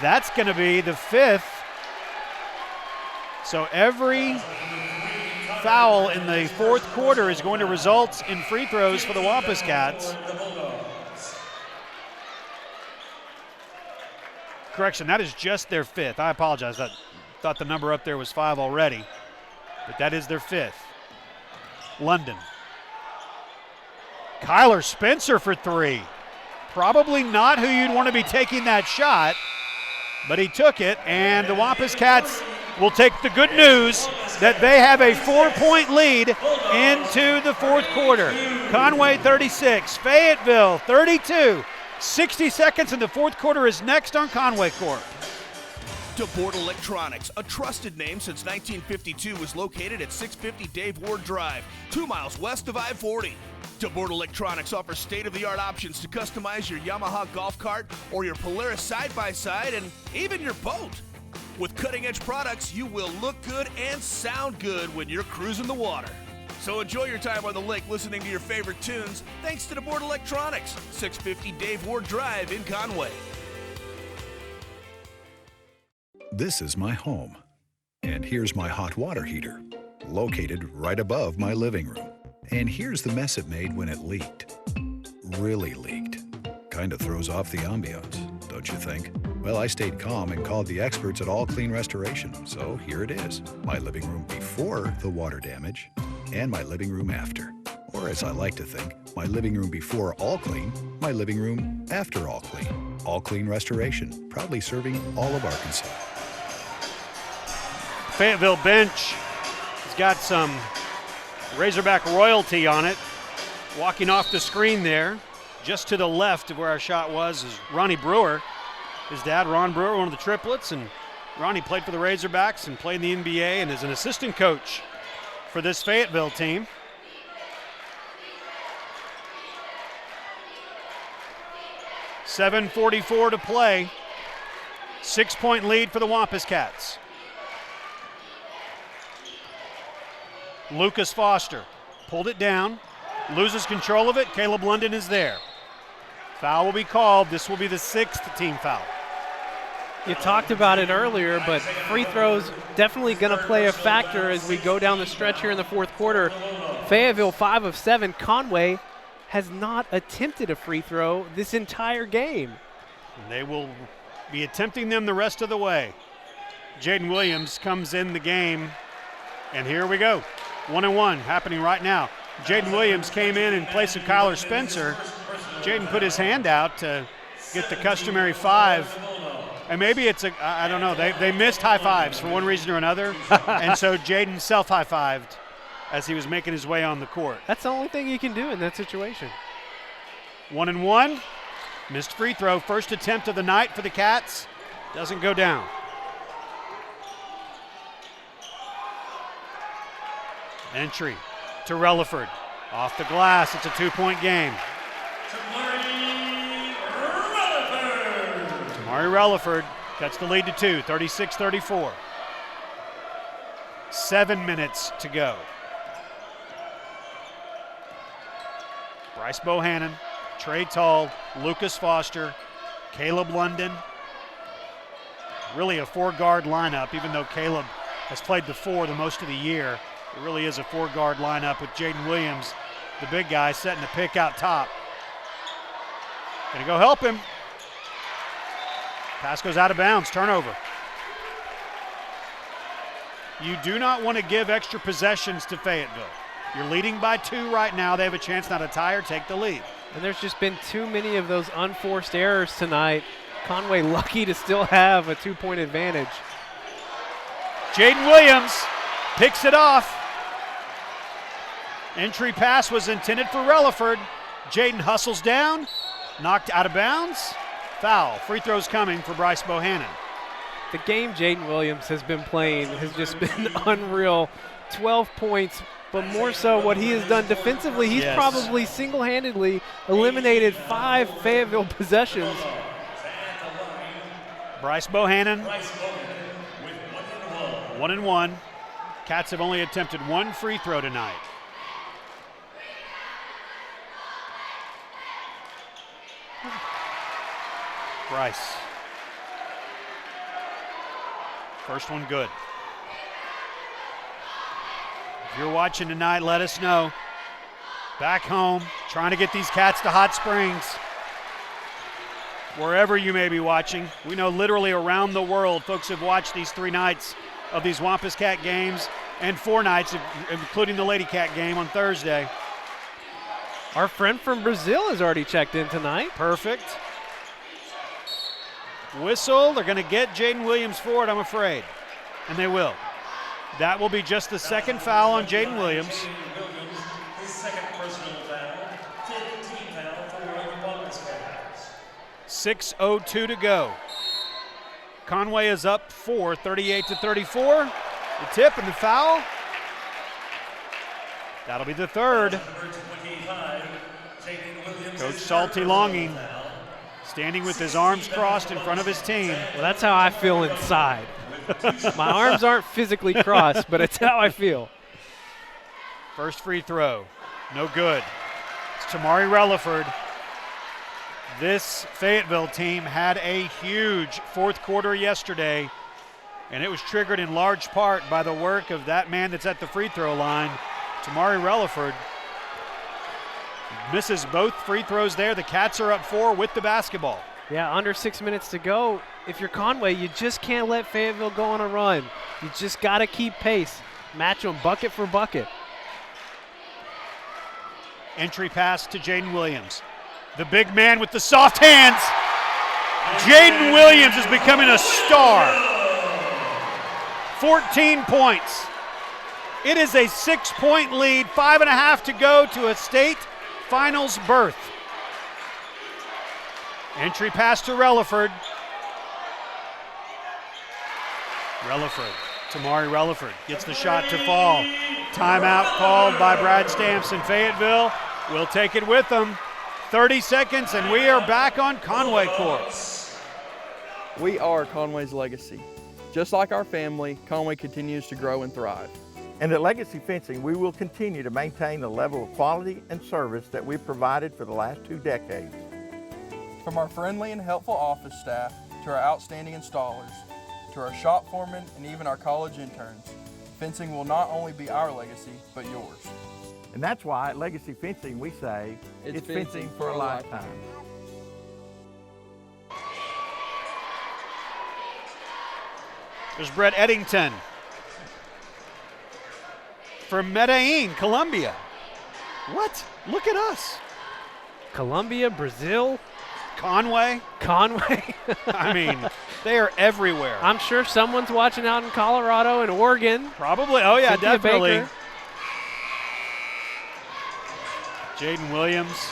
That's going to be the 5th. So every foul in the fourth quarter is going to result in free throws for the Wampus Cats. Correction, that is just their 5th. I apologize. I thought the number up there was 5 already. But that is their 5th. London. Kyler Spencer for 3. Probably not who you'd want to be taking that shot, but he took it, and the Wampus Cats will take the good news that they have a 4-point lead into the fourth quarter. Conway 36, Fayetteville 32. 60 seconds in the fourth quarter is next on Conway Court. DeBoard Electronics, a trusted name since 1952, is located at 650 Dave Ward Drive, 2 miles west of I-40. DeBoard Electronics offers state-of-the-art options to customize your Yamaha golf cart or your Polaris side-by-side and even your boat. With cutting-edge products, you will look good and sound good when you're cruising the water. So enjoy your time on the lake listening to your favorite tunes thanks to DeBoard Electronics, 650 Dave Ward Drive in Conway. This is my home, and here's my hot water heater, located right above my living room. And here's the mess it made when it leaked. Really leaked. Kinda throws off the ambiance, don't you think? Well, I stayed calm and called the experts at All Clean Restoration, so here it is. My living room before the water damage, and my living room after. Or as I like to think, my living room before All Clean, my living room after All Clean. All Clean Restoration, proudly serving all of Arkansas. Fayetteville bench has got some Razorback royalty on it. Walking off the screen there, just to the left of where our shot was, is Ronnie Brewer. His dad, Ron Brewer, one of the triplets, and Ronnie played for the Razorbacks and played in the NBA and is an assistant coach for this Fayetteville team. 7:44 to play. 6-point lead for the Wampus Cats. Lucas Foster pulled it down, loses control of it. Caleb London is there. Foul will be called. This will be the 6th team foul. You talked about it earlier, but free throws definitely going to play a factor as we go down the stretch here in the fourth quarter. Fayetteville 5 of 7. Conway has not attempted a free throw this entire game. They will be attempting them the rest of the way. Jaden Williams comes in the game, and here we go. 1-1 happening right now. Jaden Williams came in place of Kyler Spencer. Jaden put his hand out to get the customary 5. And maybe it's I don't know, they missed high fives for one reason or another. And so Jaden self-high-fived as he was making his way on the court. That's the only thing you can do in that situation. 1-1. Missed free throw. First attempt of the night for the Cats. Doesn't go down. Entry to Relaford. Off the glass. It's a 2-point game. Tamari Relaford cuts the lead to 2, 36-34. 7 minutes to go. Bryce Bohannon, Trey Tull, Lucas Foster, Caleb London. Really a 4-guard lineup, even though Caleb has played the 4 the most of the year. It really is a 4-guard lineup with Jaden Williams, the big guy, setting the pick out top. Gonna go help him. Pass goes out of bounds, turnover. You do not want to give extra possessions to Fayetteville. You're leading by 2 right now. They have a chance now to tie or take the lead. And there's just been too many of those unforced errors tonight. Conway lucky to still have a 2-point advantage. Jaden Williams picks it off. Entry pass was intended for Relaford. Jaden hustles down, knocked out of bounds. Foul. Free throws coming for Bryce Bohannon. The game Jaden Williams has been playing has just been unreal. 12 points, but more so what he has done defensively. He's probably single-handedly eliminated 5 Fayetteville possessions. Bryce Bohannon, 1-1. Cats have only attempted 1 free throw tonight. Bryce. First one good. If you're watching tonight, let us know. Back home, trying to get these Cats to Hot Springs. Wherever you may be watching. We know literally around the world, folks have watched these 3 nights of these Wampus Cat games and 4 nights, including the Lady Cat game on Thursday. Our friend from Brazil has already checked in tonight. Perfect. Whistle. They're going to get Jaden Williams for it, I'm afraid. And they will. That will be just the 2nd foul on Jaden Williams. His 2nd personal foul, 5th team foul for the Wampus Cats. 6:02 to go. Conway is up 4, 38-34. The tip and the foul. That'll be the 3rd. Coach Salty Longing standing with his arms crossed in front of his team. Well, that's how I feel inside. My arms aren't physically crossed, but it's how I feel. First free throw, no good. It's Tamari Relaford. This Fayetteville team had a huge 4th quarter yesterday, and it was triggered in large part by the work of that man that's at the free throw line, Tamari Relaford. Misses both free throws there. The Cats are up 4 with the basketball. Yeah, under 6 minutes to go. If you're Conway, you just can't let Fayetteville go on a run. You just got to keep pace. Match them bucket for bucket. Entry pass to Jaden Williams. The big man with the soft hands. Jaden Williams is becoming a star. 14 points. It is a 6-point lead, 5.5 to go to a state finals berth. Entry pass to Relaford. Tamari Relaford gets the shot to fall. Timeout called by Brad Stamps in Fayetteville. We'll take it with them. 30 seconds, and we are back on Conway court. We are Conway's legacy. Just like our family, Conway continues to grow and thrive. And at Legacy Fencing, we will continue to maintain the level of quality and service that we've provided for the last 2 decades. From our friendly and helpful office staff, to our outstanding installers, to our shop foremen, and even our college interns, fencing will not only be our legacy, but yours. And that's why at Legacy Fencing we say, it's fencing for a lifetime. There's Brett Eddington from Medellin, Colombia. What? Look at us. Colombia, Brazil. Conway. I mean, they are everywhere. I'm sure someone's watching out in Colorado and Oregon. Probably. Oh, yeah, Cynthia definitely. Baker. Jaden Williams.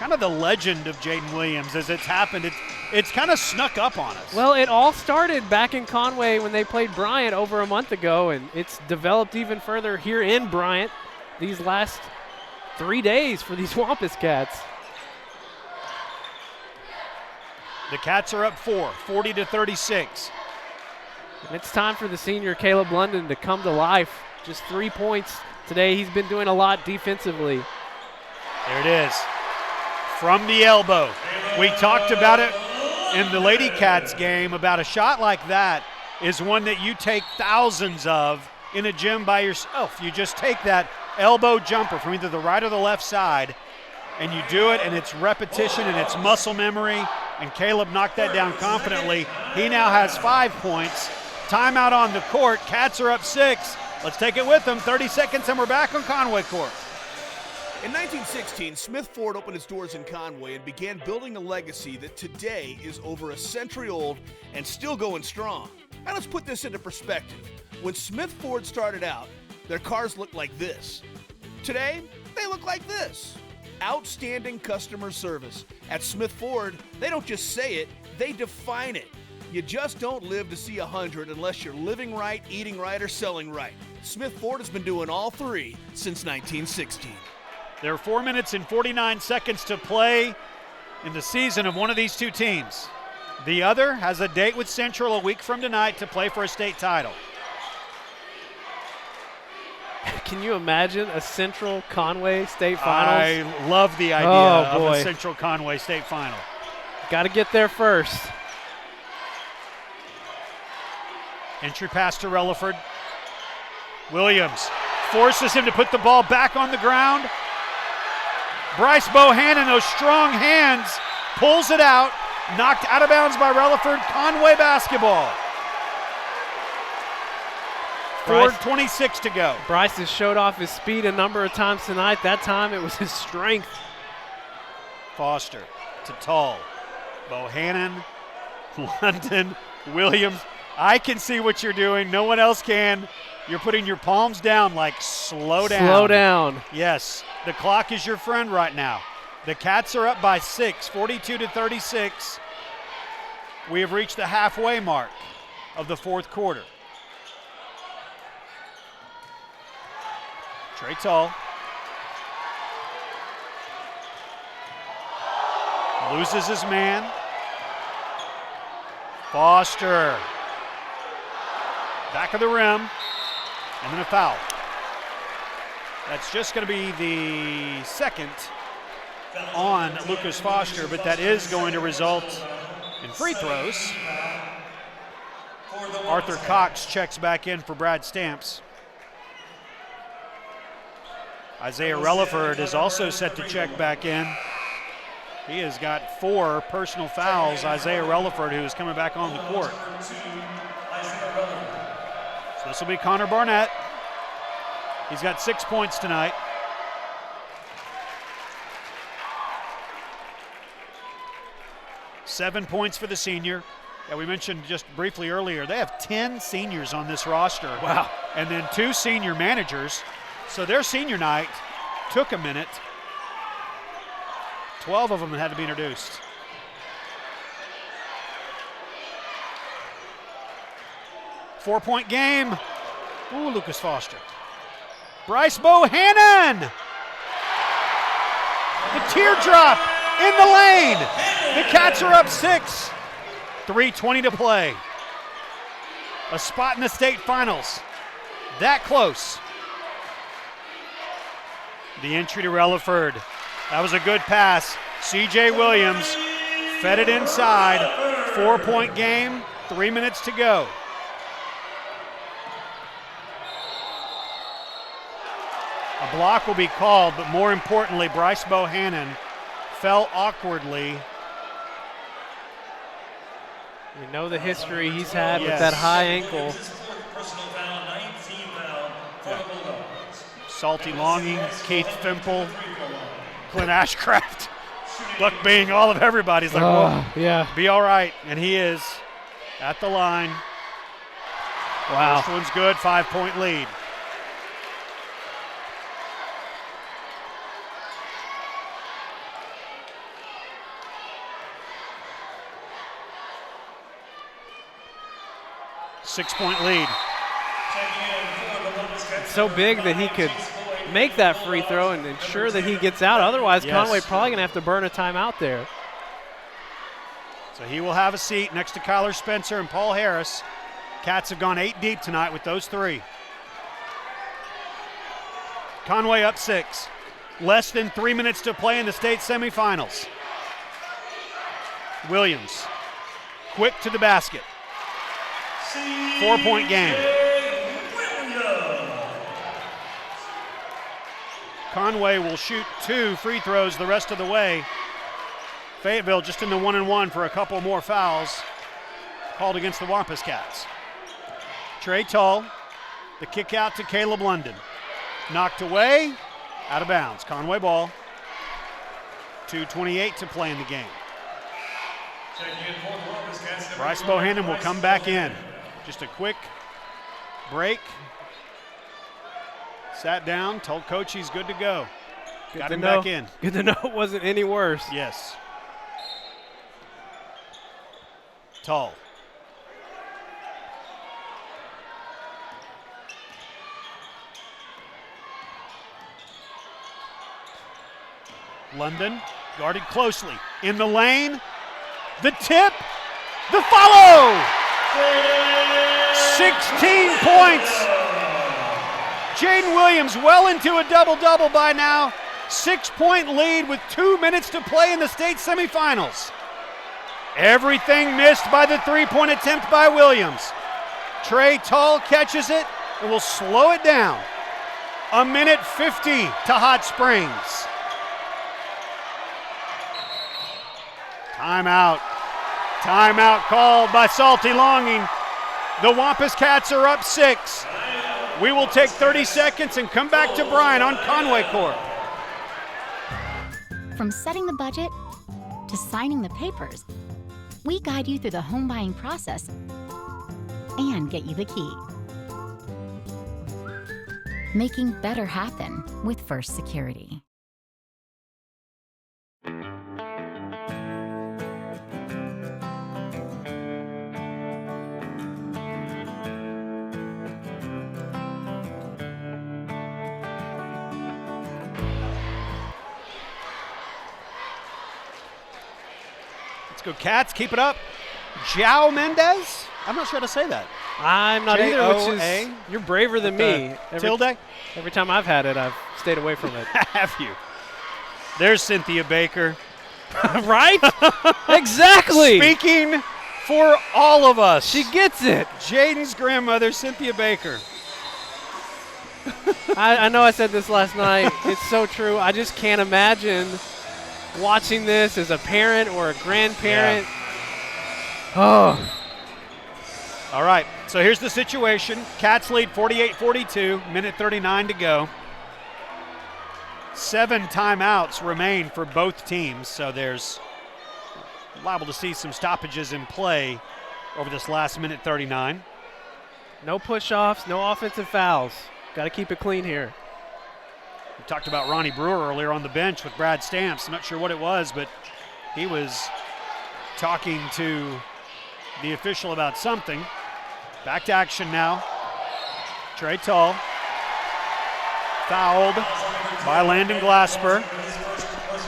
Kind of the legend of Jaden Williams as it's happened. It's kind of snuck up on us. Well, it all started back in Conway when they played Bryant over a month ago, and it's developed even further here in Bryant these last 3 days for these Wampus Cats. The Cats are up 4, 40-36. And it's time for the senior Caleb London to come to life. Just 3 points today. He's been doing a lot defensively. There it is. From the elbow. We talked about it in the Lady Cats game about a shot like that is one that you take thousands of in a gym by yourself. You just take that elbow jumper from either the right or the left side and you do it, and it's repetition and it's muscle memory, and Caleb knocked that down confidently. He now has 5 points. Timeout on the court. Cats are up 6. Let's take it with them. 30 seconds and we're back on Conway court. In 1916, Smith Ford opened its doors in Conway and began building a legacy that today is over a century old and still going strong. Now let's put this into perspective. When Smith Ford started out, their cars looked like this. Today, they look like this. Outstanding customer service. At Smith Ford, they don't just say it, they define it. You just don't live to see 100 unless you're living right, eating right, or selling right. Smith Ford has been doing all three since 1916. There are 4 minutes and 49 seconds to play in the season of one of these two teams. The other has a date with Central a week from tonight to play for a state title. Can you imagine a Central Conway state finals? I love the idea of a Central Conway state final. Got to get there first. Entry pass to Relaford. Williams forces him to put the ball back on the ground. Bryce Bohannon, those strong hands, pulls it out. Knocked out of bounds by Relaford. Conway basketball. 4:26 to go. Bryce has showed off his speed a number of times tonight. That time it was his strength. Foster to Tull. Bohannon, London, Williams. I can see what you're doing. No one else can. You're putting your palms down like slow down. Slow down. Yes, the clock is your friend right now. The Cats are up by 6, 42-36. We have reached the halfway mark of the fourth quarter. Trey Tull loses his man. Foster. Back of the rim. And then a foul. That's just going to be the second on Lucas Foster, but that is going to result in free throws. Arthur Cox checks back in for Brad Stamps. Isaiah Relaford is also set to check back in. He has got 4 personal fouls. Isaiah Relaford, who is coming back on the court. So this will be Connor Barnett. He's got 6 points tonight. Seven points for the senior. Yeah, we mentioned just briefly earlier, they have 10 seniors on this roster. Wow. And then 2 senior managers. So their senior night took a minute. 12 of them had to be introduced. Four-point game. Ooh, Lucas Foster. Bryce Bohannon. The teardrop in the lane. The Cats are up 6. 3:20 to play. A spot in the state finals. That close. The entry to Relaford. That was a good pass. C.J. Williams fed it inside. 4-point game. 3 minutes to go. A block will be called, but more importantly, Bryce Bohannon fell awkwardly. You know the history he's had with that high ankle. Salty Longing, Keith Fimple, Clint Ashcraft, Buck Bing, all of everybody's like, whoa, yeah, be all right. And he is at the line. Wow. First one's good, 5-point lead. Six-point lead. It's so big that he could make that free throw and ensure that he gets out. Otherwise, Yes. Conway probably going to have to burn a timeout there. So he will have a seat next to Kyler Spencer and Paul Harris. Cats have gone 8 deep tonight with those 3. Conway up 6. Less than 3 minutes to play in the state semifinals. Williams, quick to the basket. 4-point game. Conway will shoot 2 free throws the rest of the way. Fayetteville just in the 1-and-1 for a couple more fouls called against the Wampus Cats. Trey Tull, the kick out to Caleb London. Knocked away, out of bounds. Conway ball. 2:28 to play in the game. Bryce Bohannon will come back in. Just a quick break. Sat down, told coach he's good to go. Got him back in. Good to know it wasn't any worse. Yes. Tull. London guarded closely. In the lane. The tip. The follow. 16 points. Jaden Williams well into a double-double by now. 6-point lead with 2 minutes to play in the state semifinals. Everything missed by the 3-point attempt by Williams. Trey Tull catches it and will slow it down. 1:50 to Hot Springs. Timeout. Timeout called by Salty Longing. The Wampus Cats are up 6. We will take 30 seconds and come back to Bryant on Conway Court. From setting the budget to signing the papers, we guide you through the home buying process and get you the key. Making better happen with First Security. Let's go Cats, keep it up. João Mendez? I'm not sure how to say that. I'm not either, which J-O-A? is, you're braver than me. Tilde? Every time I've had it, I've stayed away from it. Have you? There's Cynthia Baker. Right? Exactly. Speaking for all of us. She gets it. Jaden's grandmother, Cynthia Baker. I know I said this last night. It's so true. I just can't imagine watching this as a parent or a grandparent. Yeah. Oh. All right, so here's the situation. Cats lead 48-42, minute 39 to go. 7 timeouts remain for both teams, so there's liable to see some stoppages in play over this last minute 39. No push-offs, no offensive fouls. Got to keep it clean here. We talked about Ronnie Brewer earlier on the bench with Brad Stamps. I'm not sure what it was, but he was talking to the official about something. Back to action now. Trey Tull. Fouled by Landon Glasper.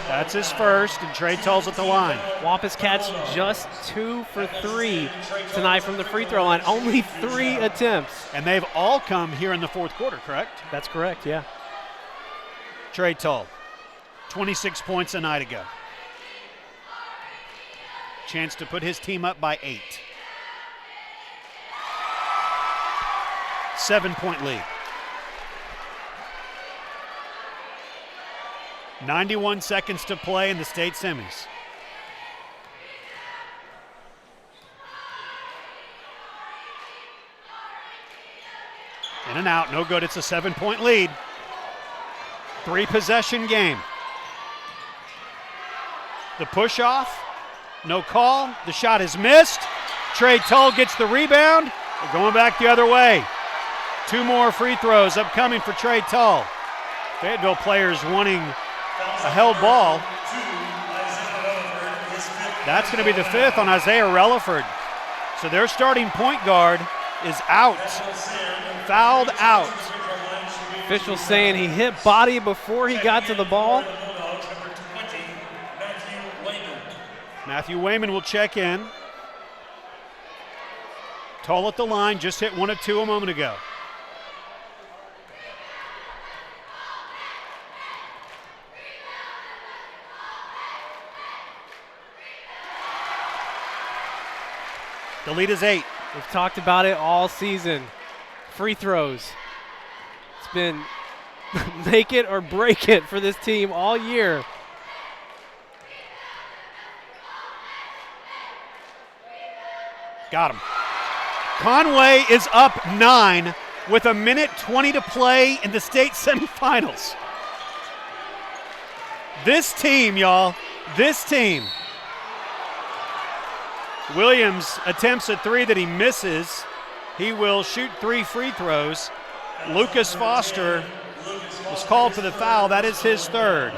That's his first, and Trey Tull's at the line. Wampus Cats just 2 for 3 tonight from the free throw line. Only 3 attempts. And they've all come here in the fourth quarter, correct? That's correct, yeah. Trey Tull, 26 points a night ago. Chance to put his team up by 8. 7-point lead. 91 seconds to play in the state semis. In and out, no good. It's a 7-point lead. 3-possession game. The push off, no call. The shot is missed. Trey Tull gets the rebound. They're going back the other way. 2 more free throws upcoming for Trey Tull. Fayetteville players wanting a held ball. That's going to be the 5th on Isaiah Relaford. So their starting point guard is out. Fouled out. Officials saying he hit body before he got to the ball. Matthew Wayman will check in. Tull at the line, just hit 1 of 2 a moment ago. The lead is 8. We've talked about it all season. Free throws. It's been make it or break it for this team all year. Got him. Conway is up 9 with 1:20 to play in the state semifinals. This team, y'all, this team. Williams attempts a 3 that he misses. He will shoot 3 free throws. Lucas Foster was called for the foul. That is his 3rd.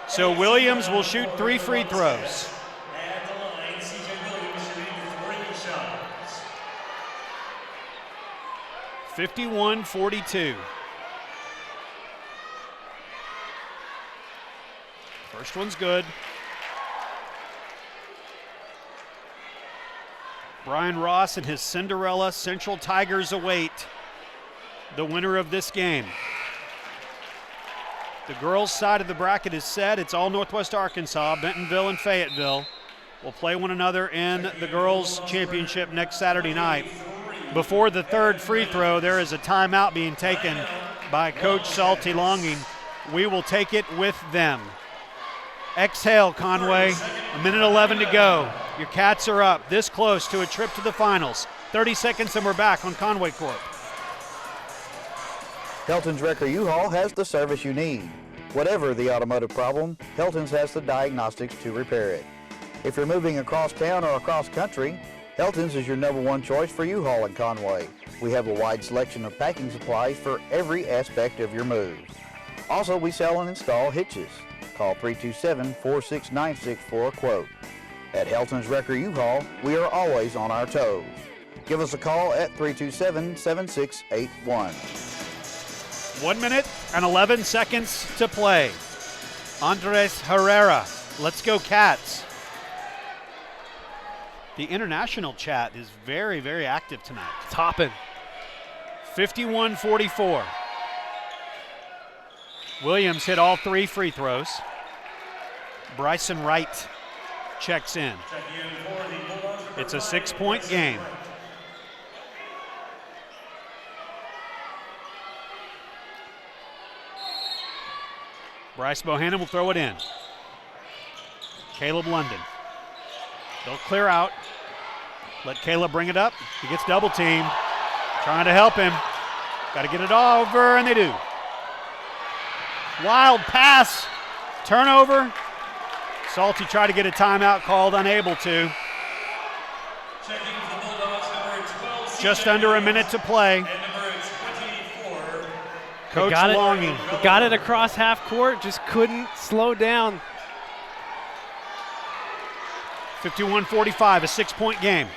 So Williams will shoot 3 free throws. At the line, C.J. Williams shooting 3 shots. 51-42. First one's good. Brian Ross and his Cinderella Central Tigers await the winner of this game. The girls' side of the bracket is set. It's all Northwest Arkansas. Bentonville and Fayetteville will play one another in the girls' championship next Saturday night. Before the 3rd free throw, there is a timeout being taken by Coach Salty Longing. We will take it with them. Exhale, Conway. 1:11 to go. Your Cats are up this close to a trip to the finals. 30 seconds and we're back on Conway Court. Helton's Wrecker U-Haul has the service you need. Whatever the automotive problem, Helton's has the diagnostics to repair it. If you're moving across town or across country, Helton's is your #1 choice for U-Haul in Conway. We have a wide selection of packing supplies for every aspect of your move. Also, we sell and install hitches. Call 327-4696 for a quote. At Helton's Wrecker U-Haul, we are always on our toes. Give us a call at 327-7681. 1 minute and 11 seconds to play. Andres Herrera, let's go Cats. The international chat is very, very active tonight. It's hopping. 51-44. Williams hit all 3 free throws. Bryson Wright checks in. It's a 6-point game. Bryce Bohannon will throw it in. Caleb London. They'll clear out. Let Caleb bring it up. He gets double teamed. Trying to help him. Got to get it over, and they do. Wild pass. Turnover. Salty tried to get a timeout called, unable to. Just under a minute to play. Coach Longing. Got it across half court, just couldn't slow down. 51-45, a 6-point game.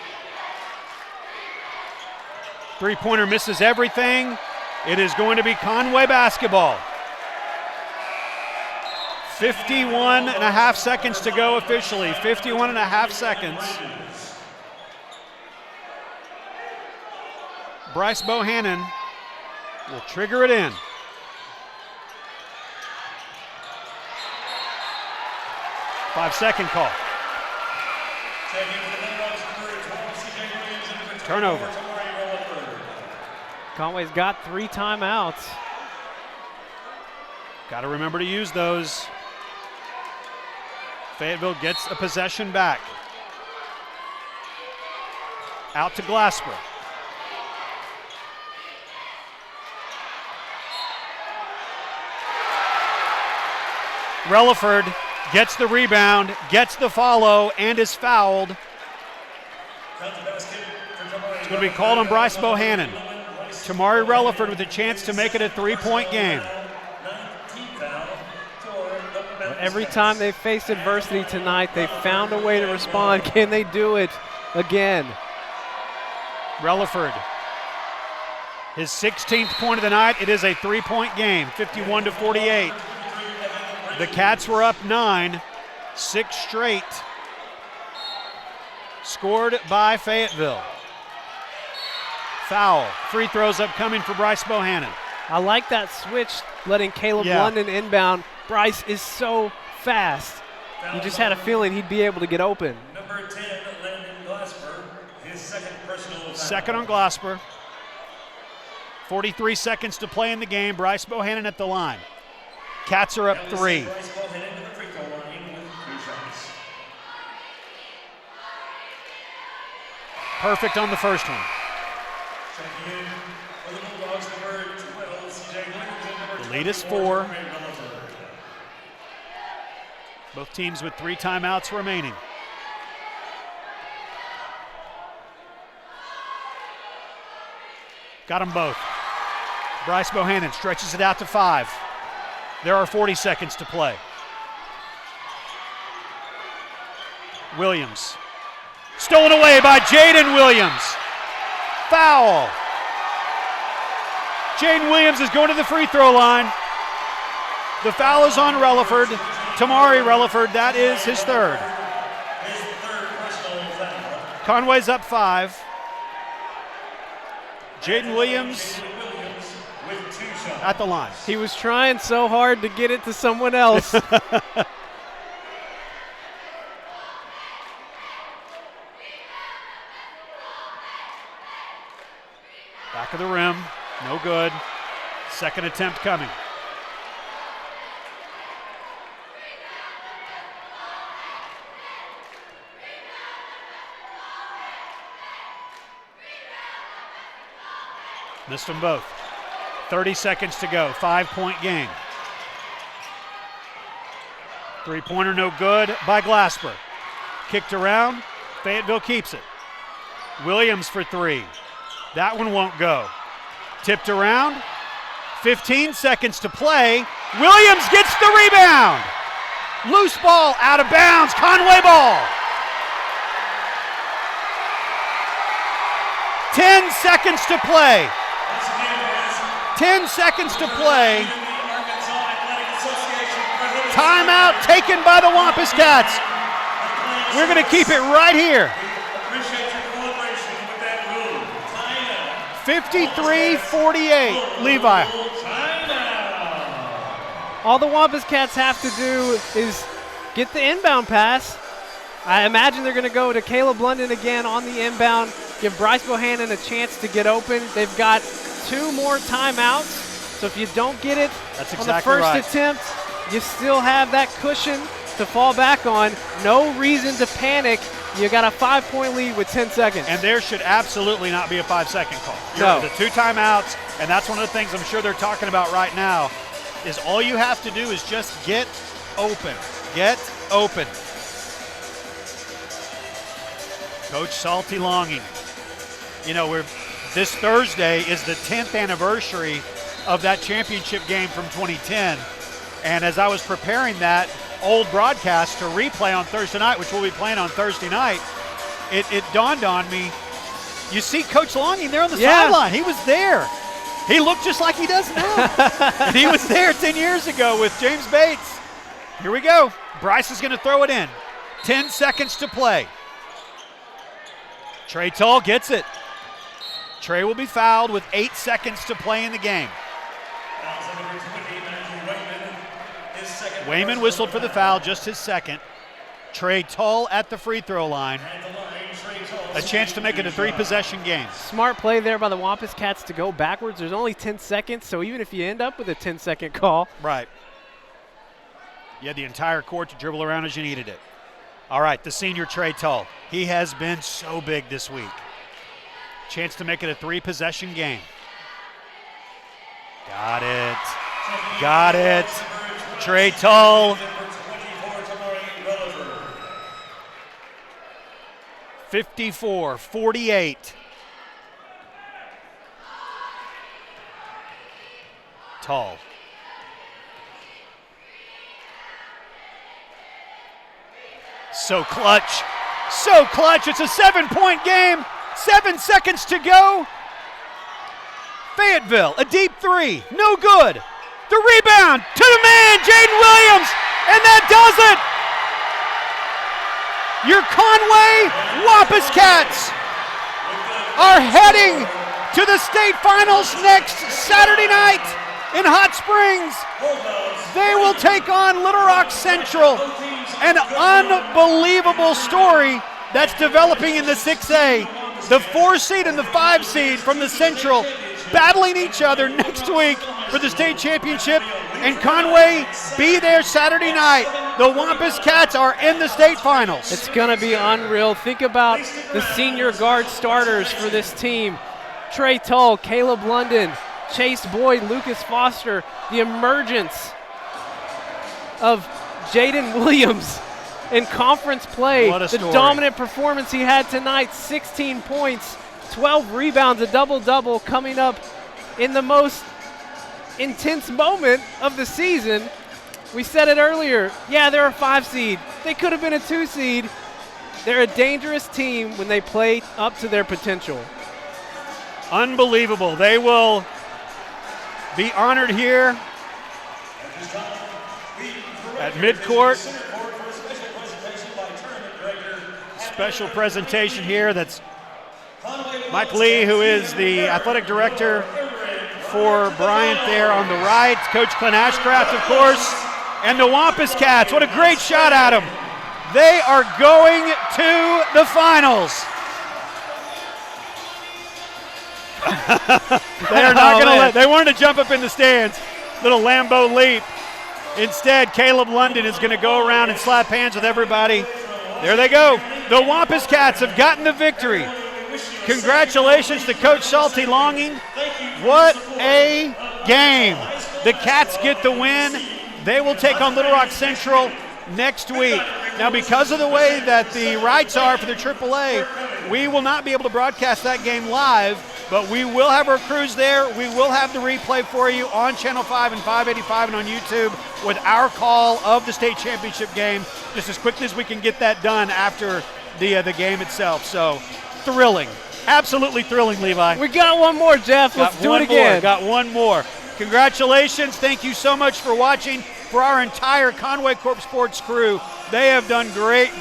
Three-pointer misses everything. It is going to be Conway basketball. 51 and a half seconds to go officially. 51 and a half seconds. Bryce Bohannon will trigger it in. Five-second call. Turnover. Conway's got 3 timeouts. Got to remember to use those. Fayetteville gets a possession back. Out to Glasper. Relaford gets the rebound, gets the follow, and is fouled. It's going to be called on Bryce Bohannon. Tamari Relaford with a chance to make it a 3-point game. Every time they've faced adversity tonight, they've found a way to respond. Can they do it again? Relaford, his 16th point of the night. It is a 3-point game, 51-48. The Cats were up 9, 6 straight. Scored by Fayetteville. Foul. Free throws upcoming for Bryce Bohannon. I like that switch, letting Caleb London inbound. Bryce is so fast. You just had a feeling he'd be able to get open. Number 10, Landon Glasper, his second personal foul. Second on Glasper. 43 seconds to play in the game. Bryce Bohannon at the line. Cats are up 3. Bryce Bohannon to the free throw line with 3 shots. Perfect on the first one. Checking in for the Bulldogs, number 12, C.J. Williams, and number The lead is 24, 4. Both teams with 3 timeouts remaining. Got them both. Bryce Bohannon stretches it out to 5. There are 40 seconds to play. Williams. Stolen away by Jaden Williams. Foul. Jaden Williams is going to the free throw line. The foul is on Relaford. Tamari Relaford, that is his third. Conway's up 5. Jaden Williams at the line. He was trying so hard to get it to someone else. Back of the rim, no good. Second attempt coming. Missed them both. 30 seconds to go, 5-point game. Three-pointer no good by Glasper. Kicked around, Fayetteville keeps it. Williams for 3. That one won't go. Tipped around, 15 seconds to play. Williams gets the rebound. Loose ball out of bounds, Conway ball. 10 seconds to play. 10 seconds to play. Timeout taken by the Wampus Cats. We're going to keep it right here. 53-48, Levi. All the Wampus Cats have to do is get the inbound pass. I imagine they're going to go to Caleb London again on the inbound, give Bryce Bohannon a chance to get open. They've got 2 more timeouts, so if you don't get it on the first attempt, you still have that cushion to fall back on. No reason to panic. You got a 5-point lead with 10 seconds. And there should absolutely not be a 5-second call. No. The 2 timeouts, and that's one of the things I'm sure they're talking about right now, is all you have to do is just get open. Get open. Coach Salty longing. You know, this Thursday is the 10th anniversary of that championship game from 2010. And as I was preparing that old broadcast to replay on Thursday night, which we'll be playing on Thursday night, it dawned on me, you see Coach Longing there on the sideline. He was there. He looked just like he does now. And he was there 10 years ago with James Bates. Here we go. Bryce is going to throw it in. 10 seconds to play. Trey Tull gets it. Trey will be fouled with 8 seconds to play in the game. Wayman whistled for the foul, just his second. Trey Tull at the free throw line. A chance to make it a 3-possession game. Smart play there by the Wampus Cats to go backwards. There's only 10 seconds, so even if you end up with a 10-second call. Right. You had the entire court to dribble around as you needed it. All right, the senior Trey Tull. He has been so big this week. Chance to make it a 3-possession game. Got it. Got it. Trey Tull. 54-48. Tull. So clutch. So clutch. It's a 7-point game. 7 seconds to go. Fayetteville, a deep three. No good. The rebound to the man, Jaden Williams. And that does it. Your Conway Wampus Cats are heading to the state finals next Saturday night in Hot Springs. They will take on Little Rock Central. An unbelievable story that's developing in the 6A. The 4 seed and the 5 seed from the Central battling each other next week for the state championship, and Conway be there Saturday night. The Wampus Cats are in the state finals. It's going to be unreal. Think about the senior guard starters for this team. Trey Tull, Caleb London, Chase Boyd, Lucas Foster, the emergence of Jaden Williams in conference play. What a story. The dominant performance he had tonight, 16 points, 12 rebounds, a double-double coming up in the most intense moment of the season. We said it earlier. Yeah, they're a 5 seed. They could have been a 2 seed. They're a dangerous team when they play up to their potential. Unbelievable. They will be honored here at midcourt. Special presentation here. That's Mike Lee, who is the athletic director for Bryant there on the right. Coach Clint Ashcraft, of course, and the Wampus Cats. What a great shot at them. They are going to the finals. They're not going to they wanted to jump up in the stands. Little Lambeau leap. Instead, Caleb London is going to go around and slap hands with everybody. There they go. The Wampus Cats have gotten the victory. Congratulations to Coach Salty Longing. What a game. The Cats get the win. They will take on Little Rock Central next week. Now, because of the way that the rights are for the AAA, we will not be able to broadcast that game live, but we will have our crews there. We will have the replay for you on Channel 5 and 585 and on YouTube with our call of the state championship game just as quickly as we can get that done after the game itself. So, thrilling. Absolutely thrilling, Levi. We got one more, Jeff. Let's do it again. Got one more. Congratulations. Thank you so much for watching. For our entire Conway Corp Sports crew, they have done great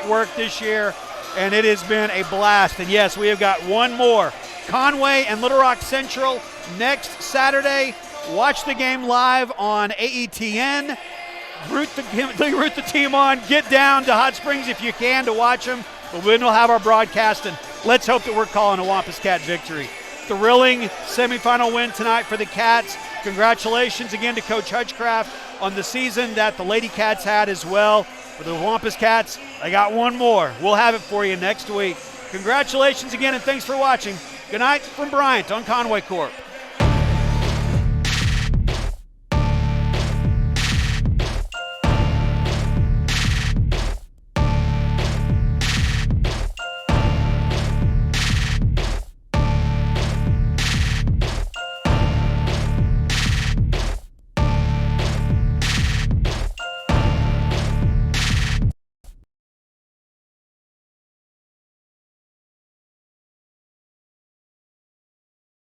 work this year, and it has been a blast. And yes, we have got one more. Conway and Little Rock Central next Saturday. Watch the game live on AETN. Root the team on. Get down to Hot Springs if you can to watch them. But then we'll have our broadcast, and let's hope that we're calling a Wampus Cat victory. Thrilling semifinal win tonight for the Cats. Congratulations again to Coach Hutchcraft on the season that the Lady Cats had as well. For the Wampus Cats, they got one more. We'll have it for you next week. Congratulations again, and thanks for watching. Good night from Bryant on Conway Corp.